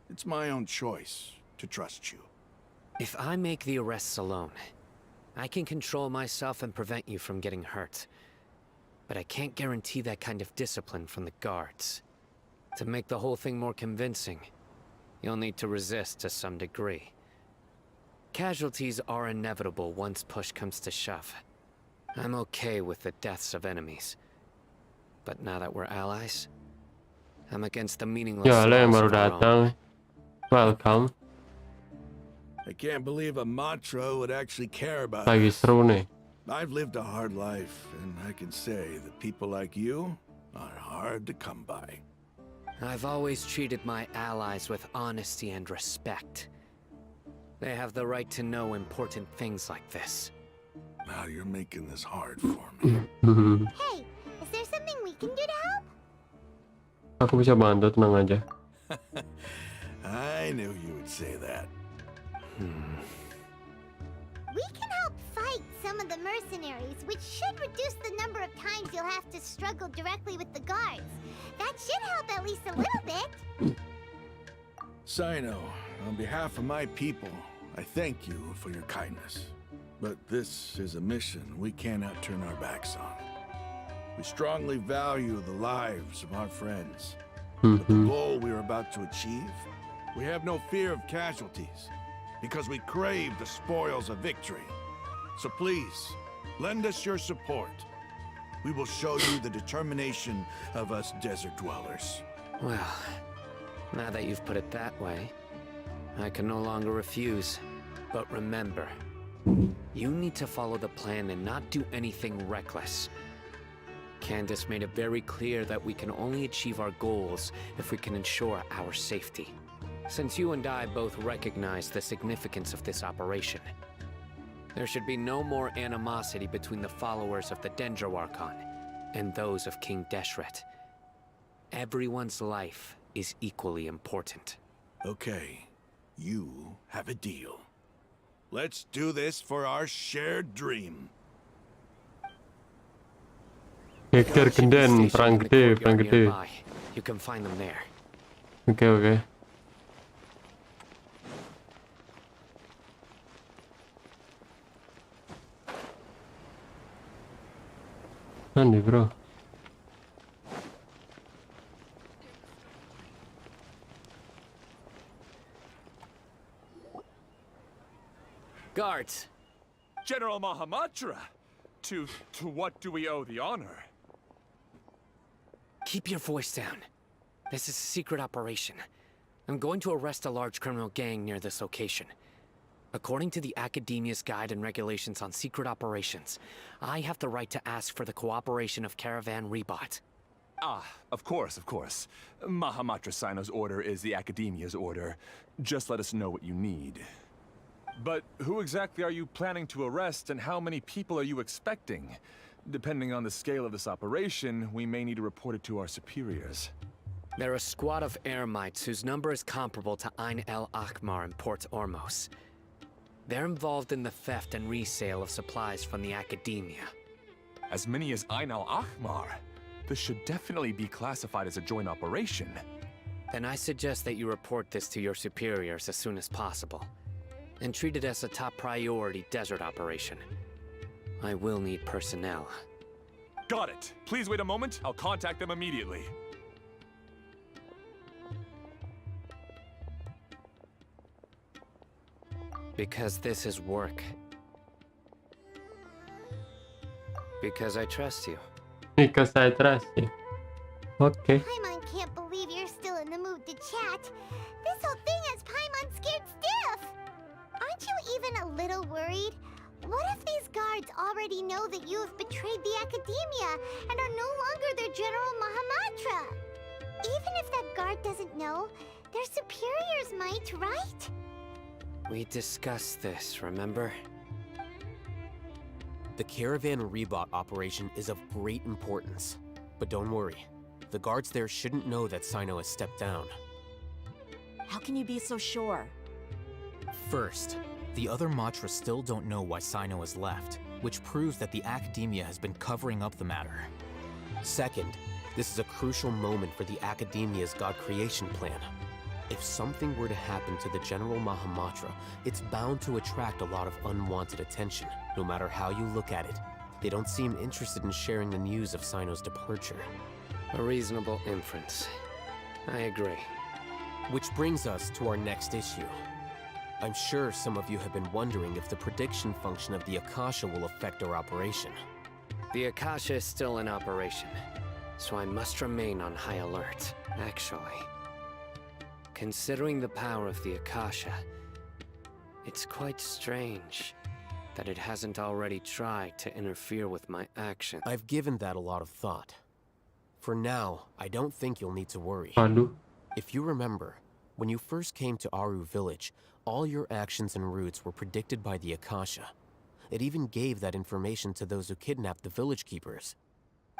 It's my own choice to trust you. If I make the arrests alone, I can control myself and prevent you from getting hurt. But I can't guarantee that kind of discipline from the guards. To make the whole thing more convincing, you'll need to resist to some degree. Casualties are inevitable once push comes to shove. I'm okay with the deaths of enemies. But now that we're allies, I'm against the meaningless Ya, lo yang laws baru of our own. datang. Welcome. I can't believe a mantra would actually care about Lagi us. seru nih. I've lived a hard life, and I can say that people like you are hard to come by. I've always treated my allies with honesty and respect. They have the right to know important things like this. Now you're making this hard for me. Hey, is there something we can do to help? Aku bisa bantu, tenang aja. I knew you would say that. We can help fight some of the mercenaries, which should reduce the number of times you'll have to struggle directly with the guards. That should help at least a little bit. Sino, on behalf of my people, I thank you for your kindness. But this is a mission we cannot turn our backs on. We strongly value the lives of our friends. But the goal we are about to achieve, we have no fear of casualties, because we crave the spoils of victory. So please, lend us your support. We will show you the determination of us desert dwellers. Well, now that you've put it that way, I can no longer refuse. But remember, you need to follow the plan and not do anything reckless. Candace made it very clear that we can only achieve our goals if we can ensure our safety. Since you and I both recognize the significance of this operation, there should be no more animosity between the followers of the Dendro Archon and those of King Deshret. Everyone's life is equally important. Okay, you have a deal. Let's do this for our shared dream. Geger genden, perang gede, perang gede. You can find them there. Oke. Nanti bro. Guards! General Mahamatra! To what do we owe the honor? Keep your voice down. This is a secret operation. I'm going to arrest a large criminal gang near this location. According to the Academia's Guide and Regulations on Secret Operations, I have the right to ask for the cooperation of Caravan Rebot. Ah, of course. Mahamatra Sino's order is the Academia's order. Just let us know what you need. But who exactly are you planning to arrest, and how many people are you expecting? Depending on the scale of this operation, we may need to report it to our superiors. They're a squad of Eremites whose number is comparable to Ain el Akmar in Port Ormos. They're involved in the theft and resale of supplies from the Academia. As many as Ain al Akmar? This should definitely be classified as a joint operation. Then I suggest that you report this to your superiors as soon as possible, and treat it as a top priority desert operation. I will need personnel. Got it. Please wait a moment. I'll contact them immediately. Because this is work. Because I trust you. Because I trust you. Okay. Paimon can't believe you're still in the mood to chat. This whole thing has Paimon scared stiff. Aren't you even a little worried? What if these guards already know that you have betrayed the Academia and are no longer their General Mahamatra? Even if that guard doesn't know, their superiors might, right? We discussed this, remember? The Caravan Rebot operation is of great importance. But don't worry. the guards there shouldn't know that Sino has stepped down. How can you be so sure? First, the other Matra still don't know why Sino has left, which proves that the academia has been covering up the matter. Second, this is a crucial moment for the academia's god creation plan. If something were to happen to the General Mahamatra, it's bound to attract a lot of unwanted attention, no matter how you look at it. They don't seem interested in sharing the news of Sino's departure. A reasonable inference. I agree. Which brings us to our next issue. I'm sure some of you have been wondering if the prediction function of the Akasha will affect our operation. The Akasha is still in operation, so I must remain on high alert. Actually, considering the power of the Akasha, it's quite strange that it hasn't already tried to interfere with my actions. I've given that a lot of thought. For now, I don't think you'll need to worry. Aduh. If you remember, when you first came to Aru village, all your actions and routes were predicted by the Akasha. It even gave that information to those who kidnapped the village keepers.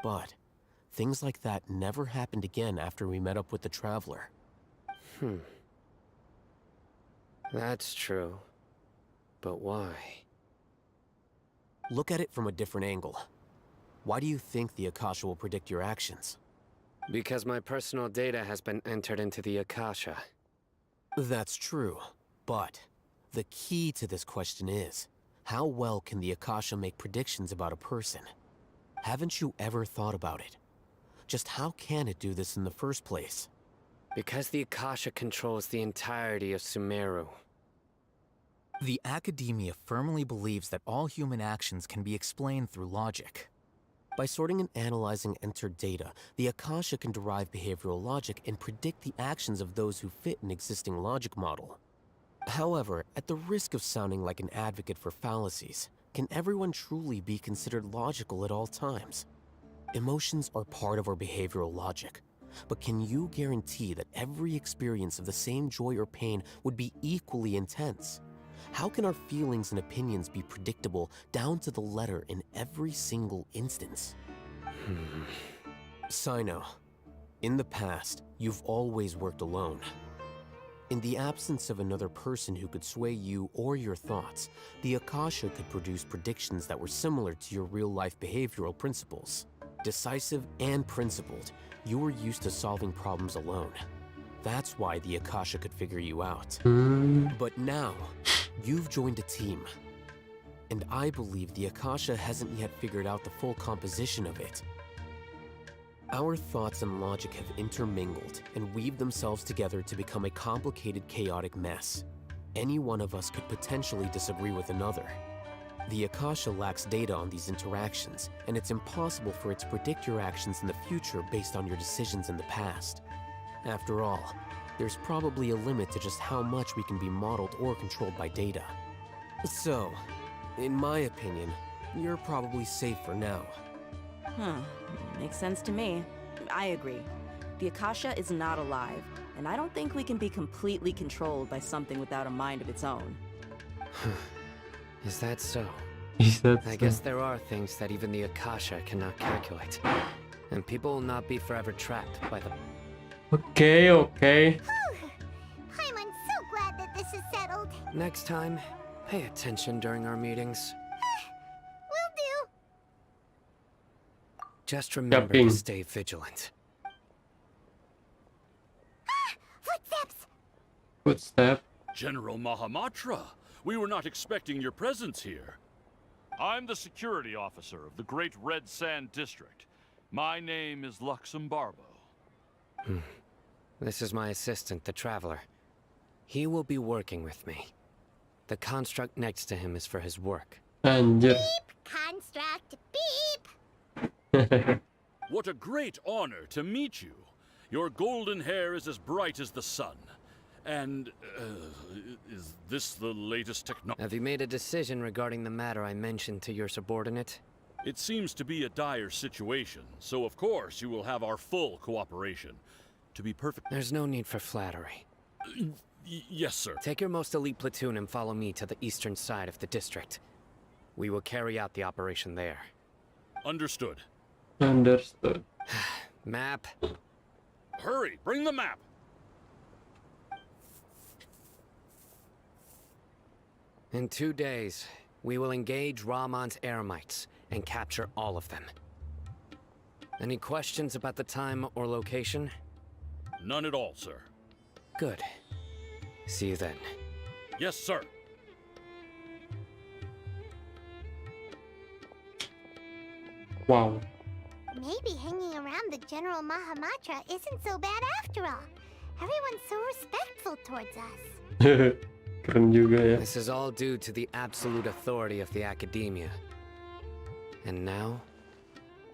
But things like that never happened again after we met up with the Traveler. That's true. But why? Look at it from a different angle. Why do you think the Akasha will predict your actions? Because my personal data has been entered into the Akasha. That's true, but the key to this question is, how well can the Akasha make predictions about a person? Haven't you ever thought about it? Just how can it do this in the first place? Because the Akasha controls the entirety of Sumeru. The academia firmly believes that all human actions can be explained through logic. By sorting and analyzing entered data, the Akasha can derive behavioral logic and predict the actions of those who fit an existing logic model. However, at the risk of sounding like an advocate for fallacies, can everyone truly be considered logical at all times? Emotions are part of our behavioral logic, but can you guarantee that every experience of the same joy or pain would be equally intense? How can our feelings and opinions be predictable down to the letter in every single instance? Sino, in the past, you've always worked alone. In the absence of another person who could sway you or your thoughts, the Akasha could produce predictions that were similar to your real-life behavioral principles. Decisive and principled, you were used to solving problems alone. That's why the Akasha could figure you out. But now, you've joined a team. And I believe the Akasha hasn't yet figured out the full composition of it. Our thoughts and logic have intermingled and weaved themselves together to become a complicated, chaotic mess. Any one of us could potentially disagree with another. The Akasha lacks data on these interactions, and it's impossible for it to predict your actions in the future based on your decisions in the past. After all, there's probably a limit to just how much we can be modeled or controlled by data. So, in my opinion, you're probably safe for now. Makes sense to me. I agree. The Akasha is not alive, and I don't think we can be completely controlled by something without a mind of its own. Is that so? I guess there are things that even the Akasha cannot calculate. And people will not be forever trapped by the... Okay. I'm so glad that this is settled. Next time, pay attention during our meetings. Will do. Just remember to stay vigilant. Footsteps! General Mahamatra, we were not expecting your presence here. I'm the security officer of the Great Red Sand District. My name is Luxembarbo. This is my assistant, the Traveler. He will be working with me. The construct next to him is for his work. Anjir. Beep! Construct! Beep! What a great honor to meet you. Your golden hair is as bright as the sun. And, is this the latest technology? Have you made a decision regarding the matter I mentioned to your subordinate? It seems to be a dire situation, so of course you will have our full cooperation. To be perfect... There's no need for flattery. Yes, sir. Take your most elite platoon and follow me to the eastern side of the district. We will carry out the operation there. Understood. Understood. Map. Hurry, bring the map. In 2 days, we will engage Rahman's Eremites and capture all of them. Any questions about the time or location? None at all, sir. Good. See you then. Yes, sir. Wow. Maybe hanging around the General Mahamatra isn't so bad after all. Everyone's so respectful towards us. Keren juga ya. This is all due to the absolute authority of the academia. And now,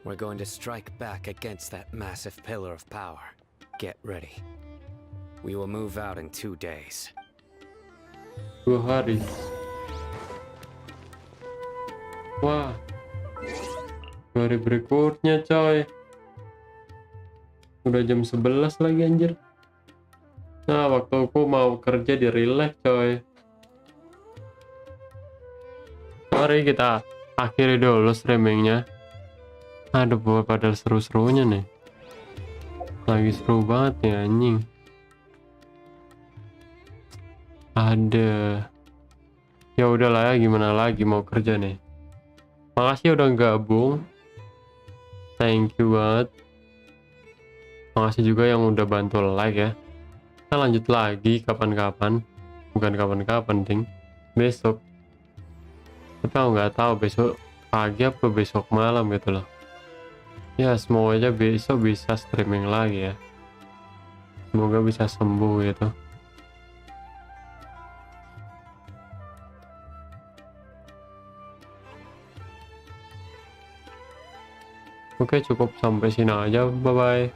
we're going to strike back against that massive pillar of power. Get ready. We will move out in 2 days. 2 hari. Wah. 2 hari berikutnya coy. Udah jam 11 lagi anjir. Nah, waktu aku mau kerja di relax coy. Mari kita akhiri dulu streamingnya. Aduh, buat padahal seru-serunya nih. Lagi seru banget nih anjing. Ada. Ya udahlah ya, gimana lagi mau kerja nih. Makasih udah gabung. Thank you banget. Makasih juga yang udah bantu like ya. Kita lanjut lagi kapan-kapan. Bukan kapan-kapan, ding. Besok. Tapi aku nggak tahu besok pagi apa besok malam gitu loh. Ya semoga aja besok bisa streaming lagi ya. Semoga bisa sembuh gitu. Oke, cukup sampai sini aja. Bye bye.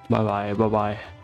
Bye bye. Bye bye.